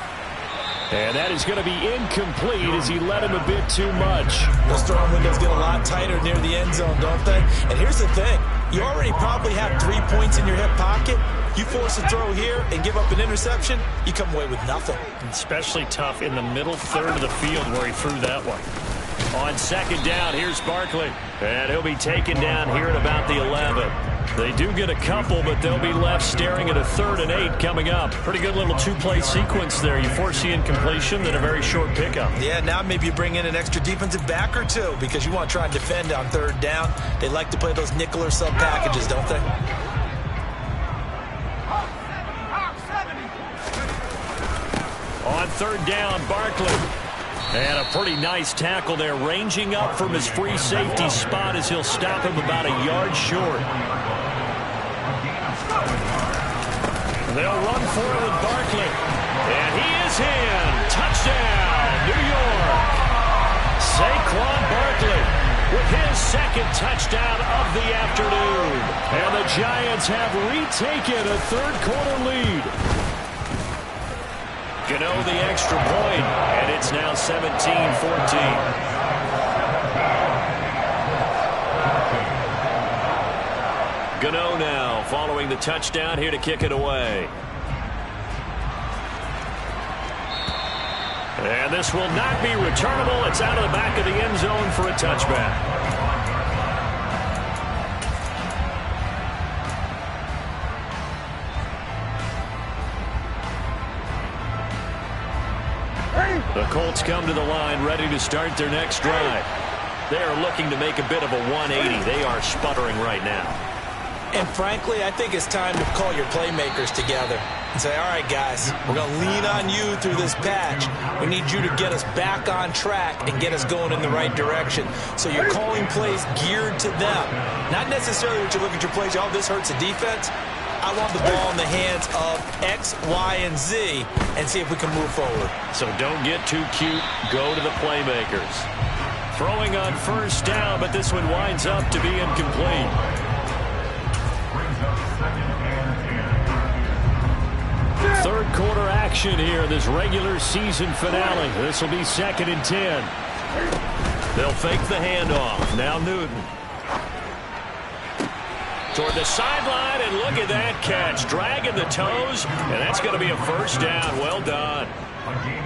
And that is going to be incomplete as he led him a bit too much. Those throwing windows get a lot tighter near the end zone, don't they? And here's the thing. You already probably have 3 points in your hip pocket. You force a throw here and give up an interception, you come away with nothing. Especially tough in the middle third of the field where he threw that one. On second down, here's Barkley. And he'll be taken down here at about the 11. They do get a couple, but they'll be left staring at a 3rd and 8 coming up. Pretty good little 2-play sequence there. You force the incompletion, then a very short pickup. Yeah, now maybe you bring in an extra defensive back or two because you want to try and defend on 3rd down. They like to play those nickel or sub packages, don't they? On 3rd down, Barkley. And a pretty nice tackle there, ranging up from his free safety spot as he'll stop him about a yard short. They'll run for it with Barkley. And he is in. Touchdown, New York. Saquon Barkley with his 2nd touchdown of the afternoon. And the Giants have retaken a 3rd-quarter lead. Gano the extra point, and it's now 17-14. Gano now following the touchdown here to kick it away. And this will not be returnable. It's out of the back of the end zone for a touchback. The Colts come to the line ready to start their next drive. They are looking to make a bit of a 180. They are sputtering right now. And frankly, I think it's time to call your playmakers together and say, all right, guys, we're going to lean on you through this patch. We need you to get us back on track and get us going in the right direction. So you're calling plays geared to them. Not necessarily when you look at your plays, oh, this hurts the defense. I want the ball in the hands of X, Y, and Z and see if we can move forward. So don't get too cute. Go to the playmakers. Throwing on 1st down, but this one winds up to be incomplete. Third quarter action here, this regular season finale. This will be 2nd and 10. They'll fake the handoff. Now Newton. Toward the sideline, and look at that catch. Dragging the toes, and that's going to be a 1st down. Well done.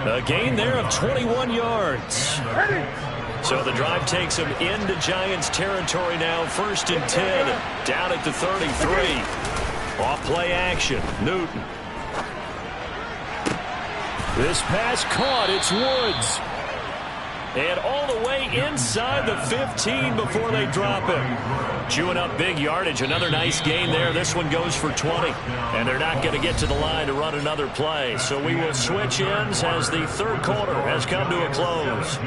A gain there of 21 yards. So the drive takes them into Giants territory now. 1st and 10, down at the 33. Off play action, Newton. This pass caught, it's Woods. And all the way inside the 15 before they drop it. Chewing up big yardage. Another nice gain there. This one goes for 20. And they're not going to get to the line to run another play. So we will switch ends as the 3rd quarter has come to a close.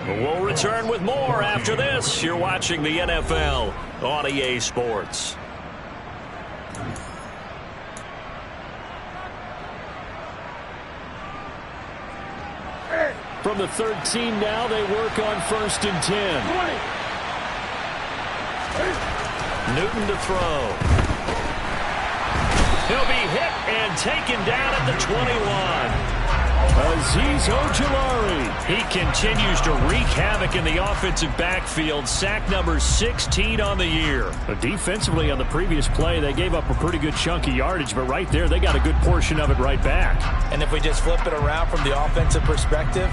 We'll return with more after this. You're watching the NFL on EA Sports. From the 13 now, they work on 1st and 10. Newton to throw. He'll be hit and taken down at the 21. Azeez Ojulari. He continues to wreak havoc in the offensive backfield. Sack number 16 on the year. Defensively on the previous play, they gave up a pretty good chunk of yardage, but right there, they got a good portion of it right back. And if we just flip it around from the offensive perspective,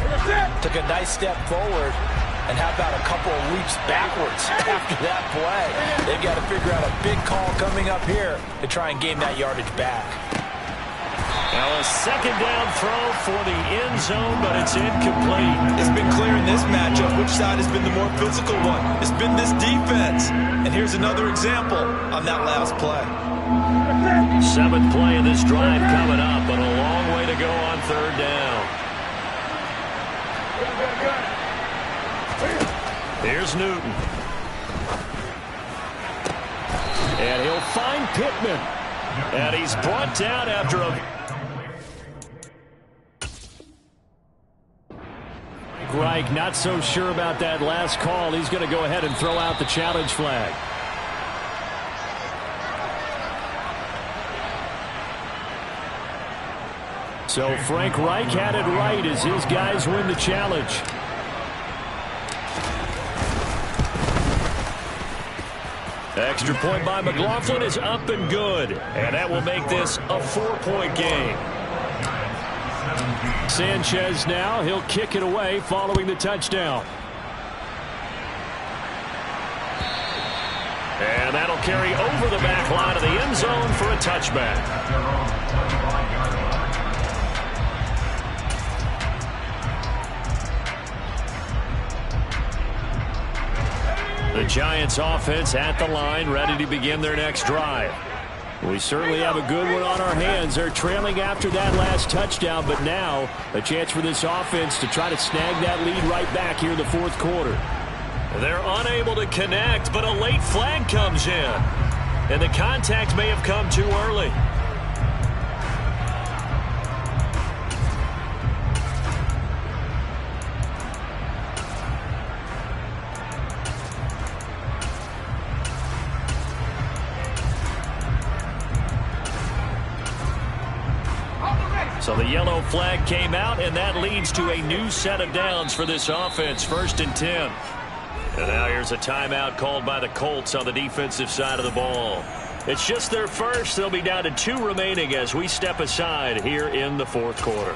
took a nice step forward, and how about a couple of leaps backwards after that play? They've got to figure out a big call coming up here to try and gain that yardage back. Now a 2nd down throw for the end zone, but it's incomplete. It's been clear in this matchup which side has been the more physical one. It's been this defense. And here's another example on that last play. 7th play of this drive coming up, but a long way to go on 3rd down. Here's Newton. And he'll find Pittman. And he's brought down after a... Reich not so sure about that last call. He's going to go ahead and throw out the challenge flag. So Frank Reich had it right as his guys win the challenge. Extra point by McLaughlin is up and good. And that will make this a 4-point game. Sanchez now, he'll kick it away following the touchdown. And that'll carry over the back line of the end zone for a touchback. The Giants offense at the line, ready to begin their next drive. We certainly have a good one on our hands. They're trailing after that last touchdown, but now a chance for this offense to try to snag that lead right back here in the fourth quarter. They're unable to connect, but a late flag comes in. And the contact may have come too early. So the yellow flag came out, and that leads to a new set of downs for this offense. 1st and 10. And now here's a timeout called by the Colts on the defensive side of the ball. It's just their first. They'll be down to 2 remaining as we step aside here in the fourth quarter.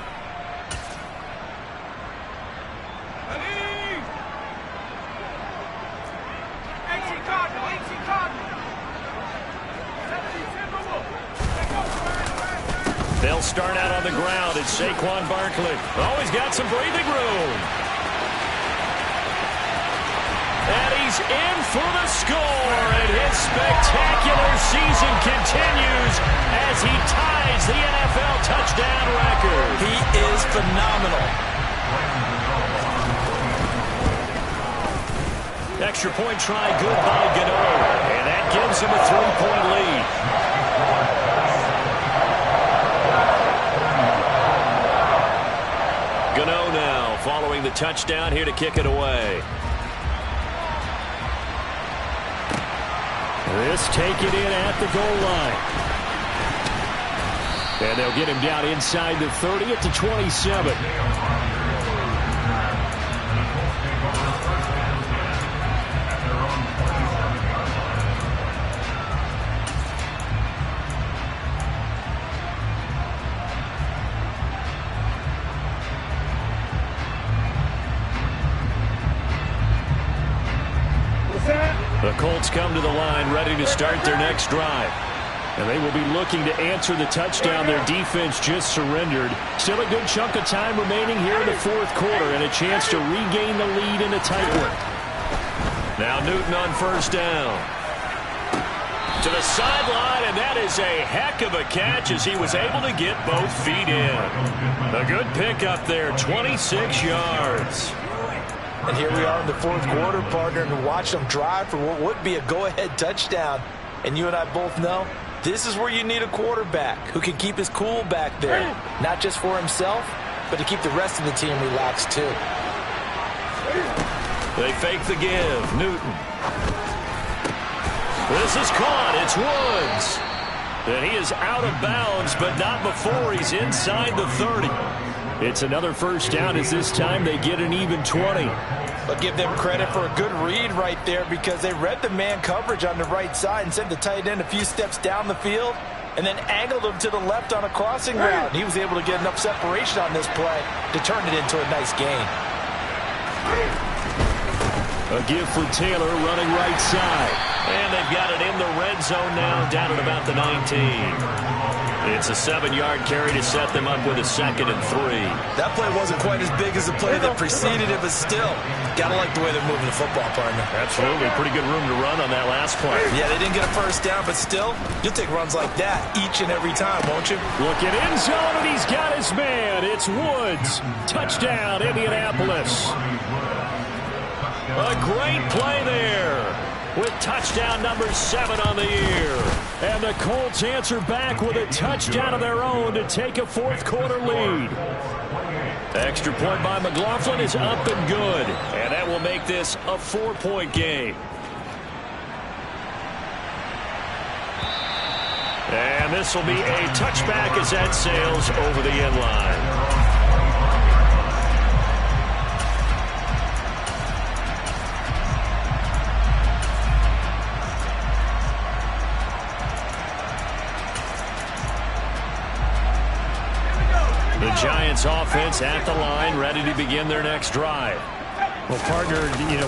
They'll start out on the ground. It's Saquon Barkley. Oh, he's got some breathing room. And he's in for the score. And his spectacular season continues as he ties the NFL touchdown record. He is phenomenal. Extra point try good by Gano. And that gives him a 3-point lead. Gano now following the touchdown here to kick it away. This take it in at the goal line. And they'll get him down inside the 30 at the 27. The Colts come to the line ready to start their next drive. And they will be looking to answer the touchdown their defense just surrendered. Still a good chunk of time remaining here in the fourth quarter and a chance to regain the lead in a tight one. Now Newton on 1st down. To the sideline, and that is a heck of a catch as he was able to get both feet in. A good pickup there, 26 yards. And here we are in the fourth quarter, partner, and watch them drive for what would be a go-ahead touchdown. And you and I both know this is where you need a quarterback who can keep his cool back there. Not just for himself, but to keep the rest of the team relaxed too. They fake the give. Newton. This is caught. It's Woods. And he is out of bounds, but not before he's inside the 30. It's another first down as this time they get an even 20. But give them credit for a good read right there because they read the man coverage on the right side and sent the tight end a few steps down the field and then angled him to the left on a crossing route. And he was able to get enough separation on this play to turn it into a nice gain. A give for Taylor running right side. And they've got it in the red zone now, down at about the 19. It's a 7-yard carry to set them up with a 2nd and 3. That play wasn't quite as big as the play that preceded it, but still, gotta like the way they're moving the football, partner. Absolutely. Pretty good room to run on that last play. Yeah, they didn't get a first down, but still, you'll take runs like that each and every time, won't you? Look at end zone, and he's got his man. It's Woods. Touchdown, Indianapolis. A great play there with touchdown number 7 on the year. And the Colts answer back with a touchdown of their own to take a fourth quarter lead. Extra point by McLaughlin is up and good. And that will make this a 4-point game. And this will be a touchback as that sails over the end line. The Giants offense at the line, ready to begin their next drive. Well, partner,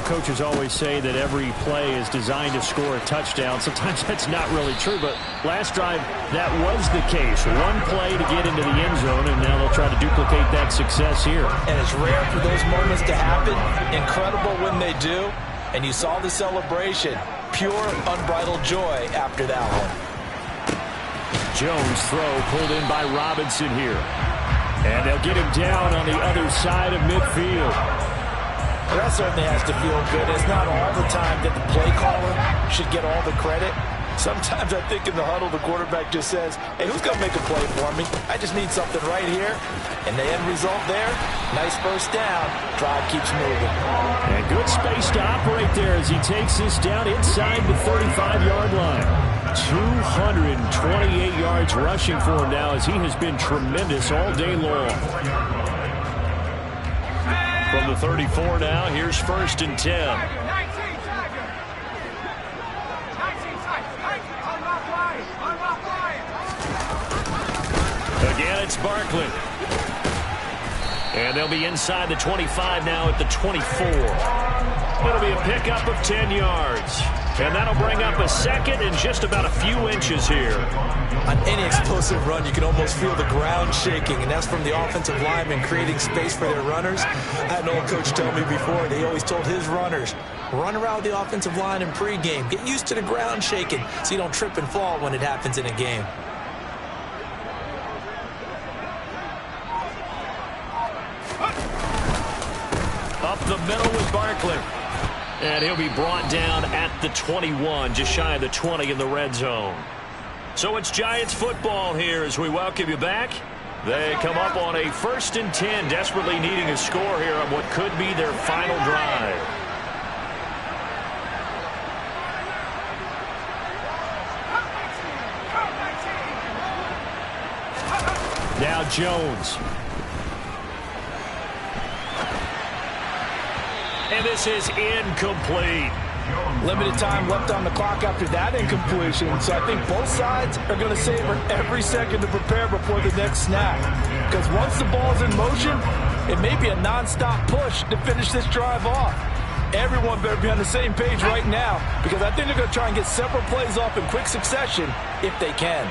coaches always say that every play is designed to score a touchdown. Sometimes that's not really true, but last drive, that was the case. One play to get into the end zone, and now they'll try to duplicate that success here. And it's rare for those moments to happen. Incredible when they do. And you saw the celebration. Pure, unbridled joy after that one. Jones throw pulled in by Robinson here. And they'll get him down on the other side of midfield. That certainly has to feel good. It's not all the time that the play caller should get all the credit. Sometimes I think in the huddle, the quarterback just says, hey, who's going to make a play for me? I just need something right here. And the end result there, nice first down. Drive keeps moving. And good space to operate there as he takes this down inside the 35-yard line. 228 yards rushing for him now as he has been tremendous all day long. From the 34 now, here's 1st and 10. Again, it's Barkley. And they'll be inside the 25 now at the 24. It'll be a pickup of 10 yards. And that'll bring up a second and just about a few inches here. On any explosive run, you can almost feel the ground shaking, and that's from the offensive linemen creating space for their runners. I had an old coach tell me before, they always told his runners, run around the offensive line in pregame. Get used to the ground shaking so you don't trip and fall when it happens in a game. Up the middle with Barkley. And he'll be brought down at the 21, just shy of the 20 in the red zone. So it's Giants football here as we welcome you back. They come up on a 1st and 10, desperately needing a score here on what could be their final drive. Now Jones. And this is incomplete. Limited time left on the clock after that incompletion, so I think both sides are going to savor every second to prepare before the next snap. Because once the ball's in motion, it may be a nonstop push to finish this drive off. Everyone better be on the same page right now, because I think they're going to try and get several plays off in quick succession if they can.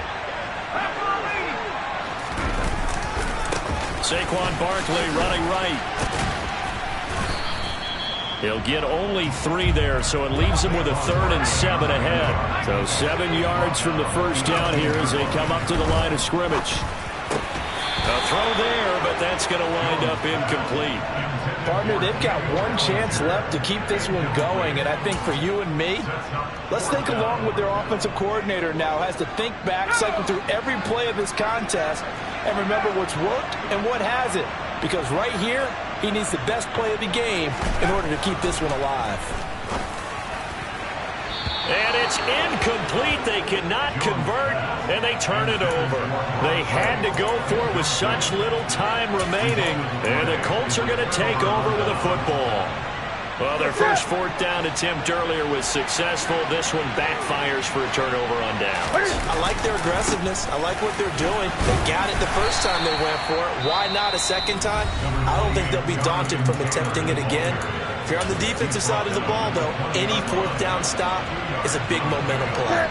Saquon Barkley running right. He'll get only 3 there, so it leaves him with a 3rd and 7 ahead. So 7 yards from the first down here as they come up to the line of scrimmage. A throw there, but that's going to wind up incomplete. Partner, they've got one chance left to keep this one going, and I think for you and me, let's think along with their offensive coordinator now has to think back, cycle through every play of this contest, and remember what's worked and what hasn't. Because right here, he needs the best play of the game in order to keep this one alive. And it's incomplete. They cannot convert, and they turn it over. They had to go for it with such little time remaining, and the Colts are going to take over with a football. Well, their first 4th down attempt earlier was successful. This one backfires for a turnover on downs. I like their aggressiveness. I like what they're doing. They got it the first time they went for it. Why not a second time? I don't think they'll be daunted from attempting it again. If you're on the defensive side of the ball, though, any 4th down stop is a big momentum play.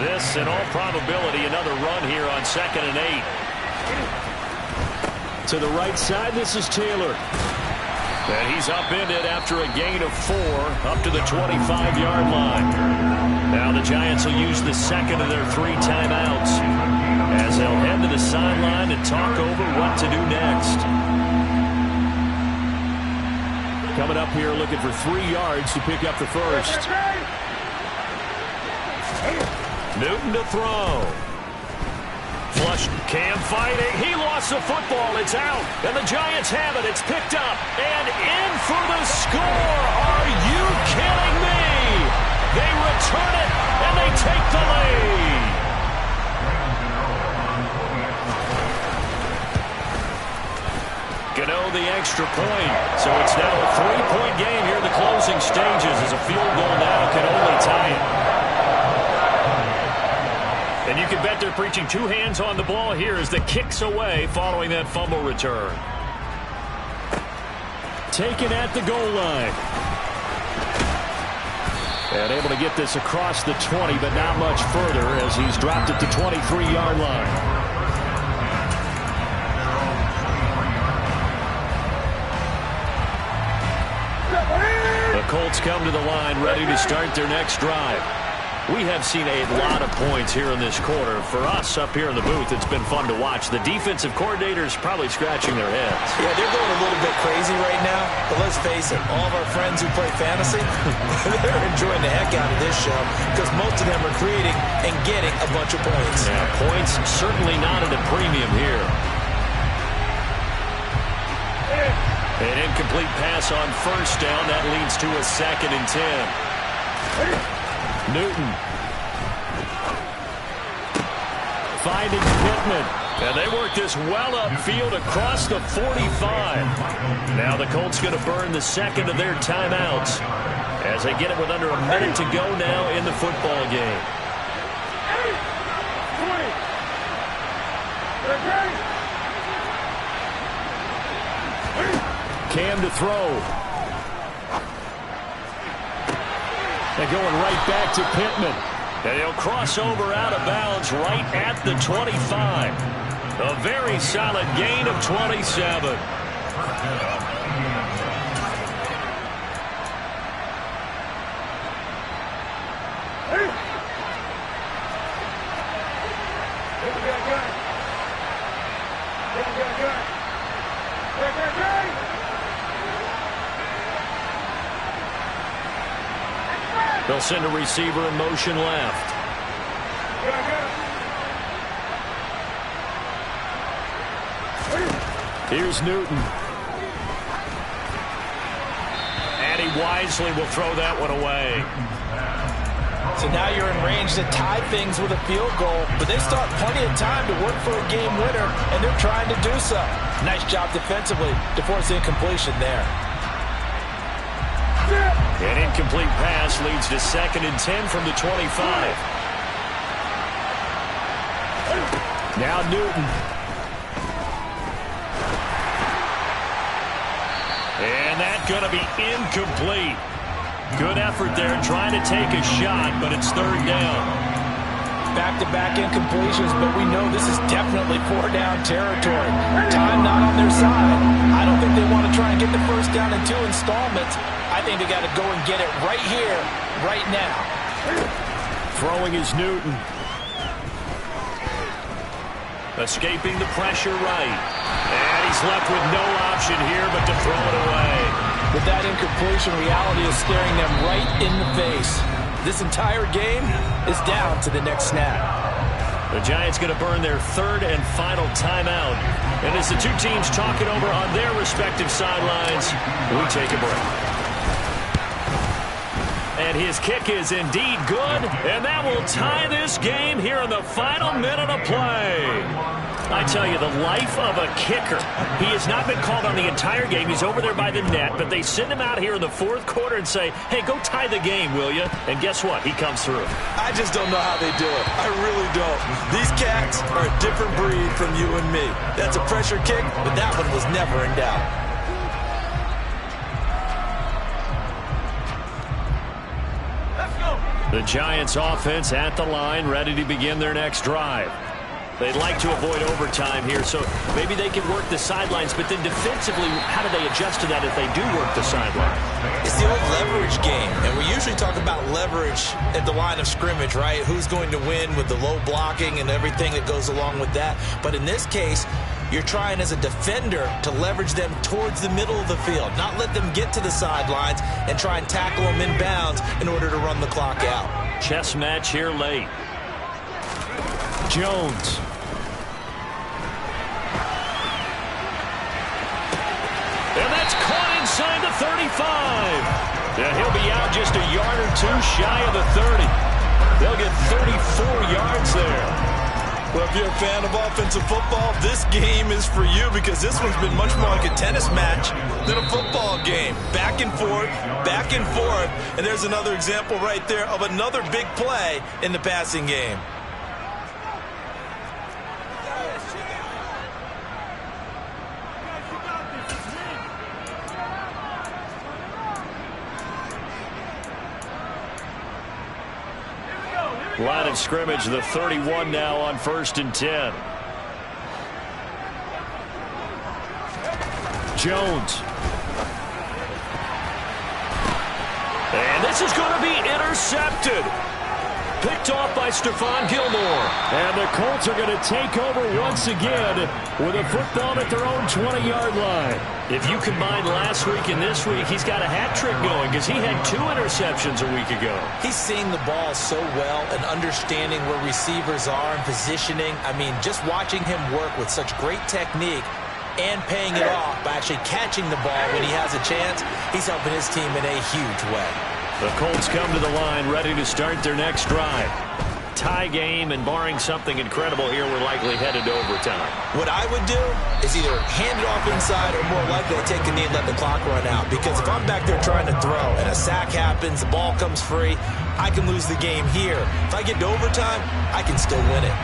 This, in all probability, another run here on 2nd and 8. To the right side, this is Taylor. And he's upended after a gain of 4 up to the 25-yard line. Now the Giants will use the second of their 3 timeouts as they'll head to the sideline and talk over what to do next. Coming up here looking for 3 yards to pick up the first. Newton to throw. Flush, Cam fighting. He lost the football. It's out. And the Giants have it. It's picked up. And in for the score. Are you kidding me? They return it, and they take the lead. Gano the extra point. So it's now a 3-point game here in the closing stages as a field goal now can only tie it. And you can bet they're preaching 2 hands on the ball here as the kick's away following that fumble return. taken at the goal line. And able to get this across the 20, but not much further as he's dropped it to 23-yard line. The Colts come to the line ready to start their next drive. We have seen a lot of points here in this quarter. For us up here in the booth, it's been fun to watch. The defensive coordinators probably scratching their heads. Yeah, they're going a little bit crazy right now. But let's face it, all of our friends who play fantasy, they're enjoying the heck out of this show because most of them are creating and getting a bunch of points. Yeah, points certainly not at a premium here. An incomplete pass on first down. That leads to a 2nd and 10. Newton finding Pittman, and they work this well upfield across the 45. Now the Colts going to burn the second of their timeouts as they get it with under a minute to go now in the football game. Cam to throw. They're going right back to Pittman. And he'll cross over out of bounds right at the 25. A very solid gain of 27. They'll send a receiver in motion left. Here's Newton. And he wisely will throw that one away. So now you're in range to tie things with a field goal, but they still have plenty of time to work for a game winner, and they're trying to do so. Nice job defensively to force incompletion there. An incomplete pass leads to 2nd and 10 from the 25. Now Newton. And that's going to be incomplete. Good effort there trying to take a shot, but it's 3rd down. Back-to-back incompletions, but we know this is definitely 4-down territory. Time not on their side. I don't think they want to try and get the first down in 2 installments. I think they got to go and get it right here, right now. Throwing is Newton. Escaping the pressure right. And he's left with no option here but to throw it away. With that incompletion, reality is staring them right in the face. This entire game is down to the next snap. The Giants going to burn their 3rd and final timeout. And as the two teams talk it over on their respective sidelines, we take a break. And his kick is indeed good, and that will tie this game here in the final minute of play. I tell you, the life of a kicker. He has not been called on the entire game. He's over there by the net, but they send him out here in the 4th quarter and say, hey, go tie the game, will you? And guess what? He comes through. I just don't know how they do it. I really don't. These cats are a different breed from you and me. That's a pressure kick, but that one was never in doubt. The Giants offense at the line, ready to begin their next drive. They'd like to avoid overtime here, so maybe they can work the sidelines, but then defensively, how do they adjust to that if they do work the sideline? It's the old leverage game, and we usually talk about leverage at the line of scrimmage, right? Who's going to win with the low blocking and everything that goes along with that. But in this case, you're trying as a defender to leverage them towards the middle of the field, not let them get to the sidelines and try and tackle them in bounds in order to run the clock out. Chess match here late. Jones. And that's caught inside the 35. Yeah, he'll be out just a yard or two shy of the 30. They'll get 34 yards there. Well, if you're a fan of offensive football, this game is for you because this one's been much more like a tennis match than a football game. Back and forth, and there's another example right there of another big play in the passing game. Line of scrimmage, the 31 now on 1st and 10. Jones. And this is going to be intercepted. Picked off by Stephon Gilmore. And the Colts are going to take over once again with a football at their own 20-yard line. If you combine last week and this week, he's got a hat trick going because he had 2 interceptions a week ago. He's seeing the ball so well and understanding where receivers are and positioning. I mean, just watching him work with such great technique and paying it off by actually catching the ball when he has a chance, he's helping his team in a huge way. The Colts come to the line ready to start their next drive. Tie game, and barring something incredible here, we're likely headed to overtime. What I would do is either hand it off inside or more likely to take a knee and let the clock run out. Because if I'm back there trying to throw and a sack happens, the ball comes free, I can lose the game here. If I get to overtime, I can still win it.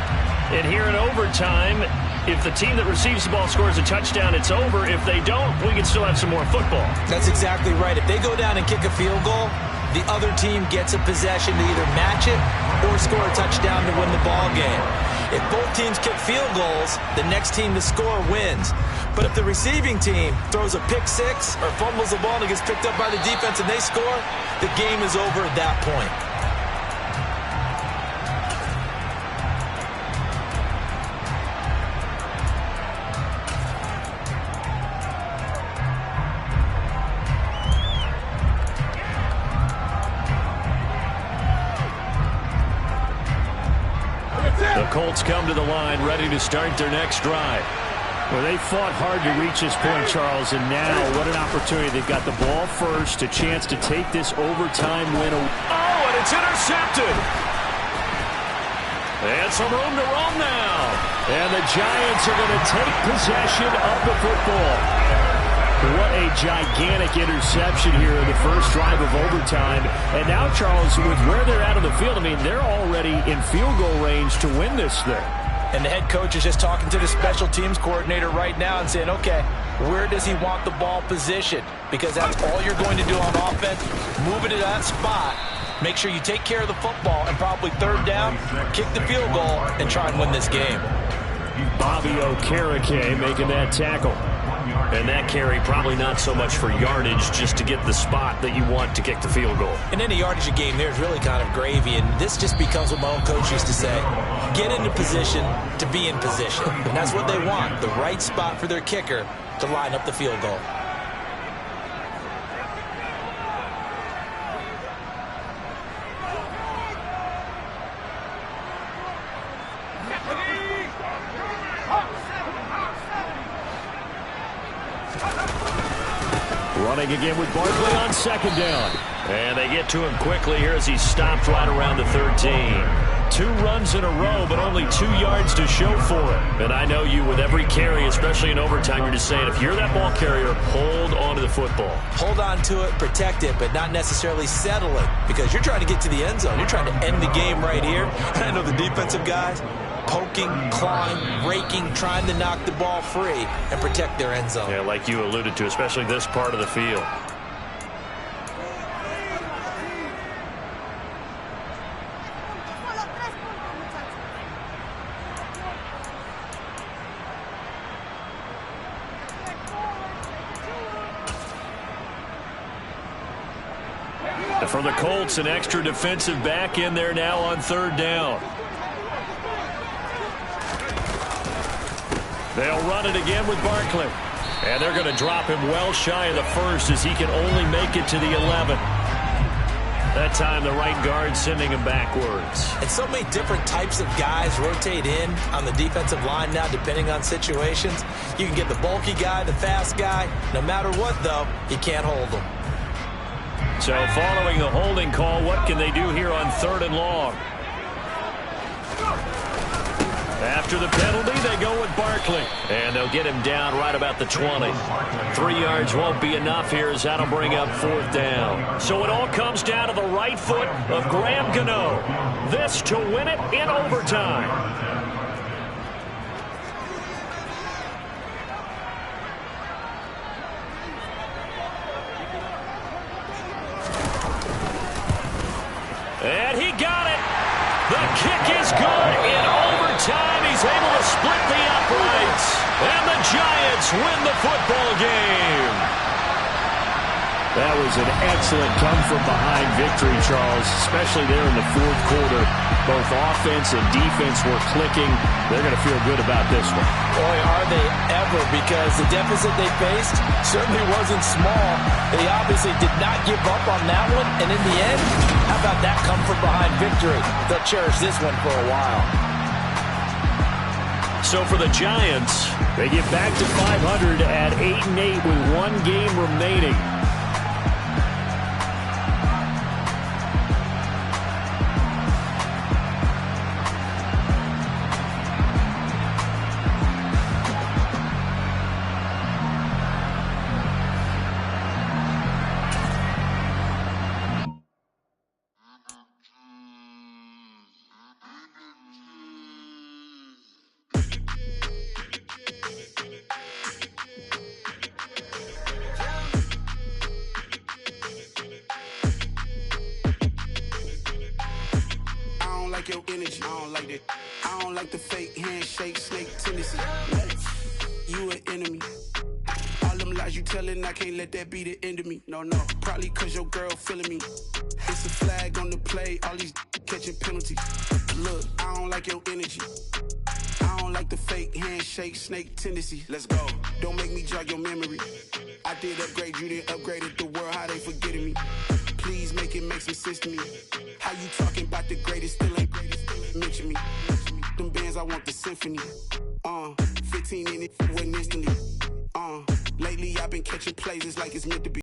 And here in overtime, if the team that receives the ball scores a touchdown, it's over. If they don't, we can still have some more football. That's exactly right. If they go down and kick a field goal, the other team gets a possession to either match it or score a touchdown to win the ball game. If both teams kick field goals, the next team to score wins. But if the receiving team throws a pick six or fumbles the ball and it gets picked up by the defense and they score, the game is over at that point. The Colts come to the line ready to start their next drive. Well, they fought hard to reach this point, Charles, and now what an opportunity. They've got the ball first, a chance to take this overtime win. Oh, and it's intercepted. And some room to roam now. And the Giants are going to take possession of the football. What a gigantic interception here in the first drive of overtime. And now, Charles, with where they're at on the field, I mean, they're already in field goal range to win this thing. And the head coach is just talking to the special teams coordinator right now and saying, okay, where does he want the ball positioned? Because that's all you're going to do on offense. Move it to that spot. Make sure you take care of the football and probably third down, kick the field goal, and try and win this game. Bobby Okereke making that tackle. And that carry probably not so much for yardage, just to get the spot that you want to kick the field goal. And any yardage a game here is really kind of gravy, and this just becomes what my own coach used to say. Get into position to be in position. And that's what they want, the right spot for their kicker to line up the field goal. Running again with Barkley on second down. And they get to him quickly here as he stopped right around the 13. 2 runs in a row, but only 2 yards to show for it. And I know you, with every carry, especially in overtime, you're just saying, if you're that ball carrier, hold on to the football. Hold on to it, protect it, but not necessarily settle it, because you're trying to get to the end zone. You're trying to end the game right here. I know the defensive guys poking, clawing, raking, trying to knock the ball free and protect their end zone. Yeah, like you alluded to, especially this part of the field. And for the Colts, an extra defensive back in there now on third down. They'll run it again with Barkley. And they're going to drop him well shy of the first as he can only make it to the 11. That time the right guard sending him backwards. And so many different types of guys rotate in on the defensive line now depending on situations. You can get the bulky guy, the fast guy. No matter what, though, you can't hold them. So following the holding call, what can they do here on 3rd and long? After the penalty, they go with Barkley. And they'll get him down right about the 20. 3 yards won't be enough here as that'll bring up 4th down. So it all comes down to the right foot of Graham Gano. This to win it in overtime. And he got it. The kick is good in overtime. He's able to split the uprights. And the Giants win the football game. That was an excellent come-from-behind victory, Charles, especially there in the fourth quarter. Both offense and defense were clicking. They're going to feel good about this one. Boy, are they ever, because the deficit they faced certainly wasn't small. They obviously did not give up on that one, and in the end, how about that come-from-behind victory? They'll cherish this one for a while. So for the Giants, they get back to 500 at 8-8 with one game remaining. Your energy, I don't like that. I don't like the fake handshake, snake tendency. You an enemy. All them lies you telling, I can't let that be the end of me. No, probably cause your girl feeling me. It's a flag on the play, all these catching penalties. Look, I don't like your energy. I don't like the fake handshake, snake tendency. Let's go. Don't make me jog your memory. I did upgrade, you didn't upgrade it. The world, how they forgetting me. Please make it make some sense to me. How you talking about the greatest, still ain't greatest, mention me. Them bands, I want the symphony. 15 in it, wasn't instantly. Lately I've been catching plays, it's like it's meant to be.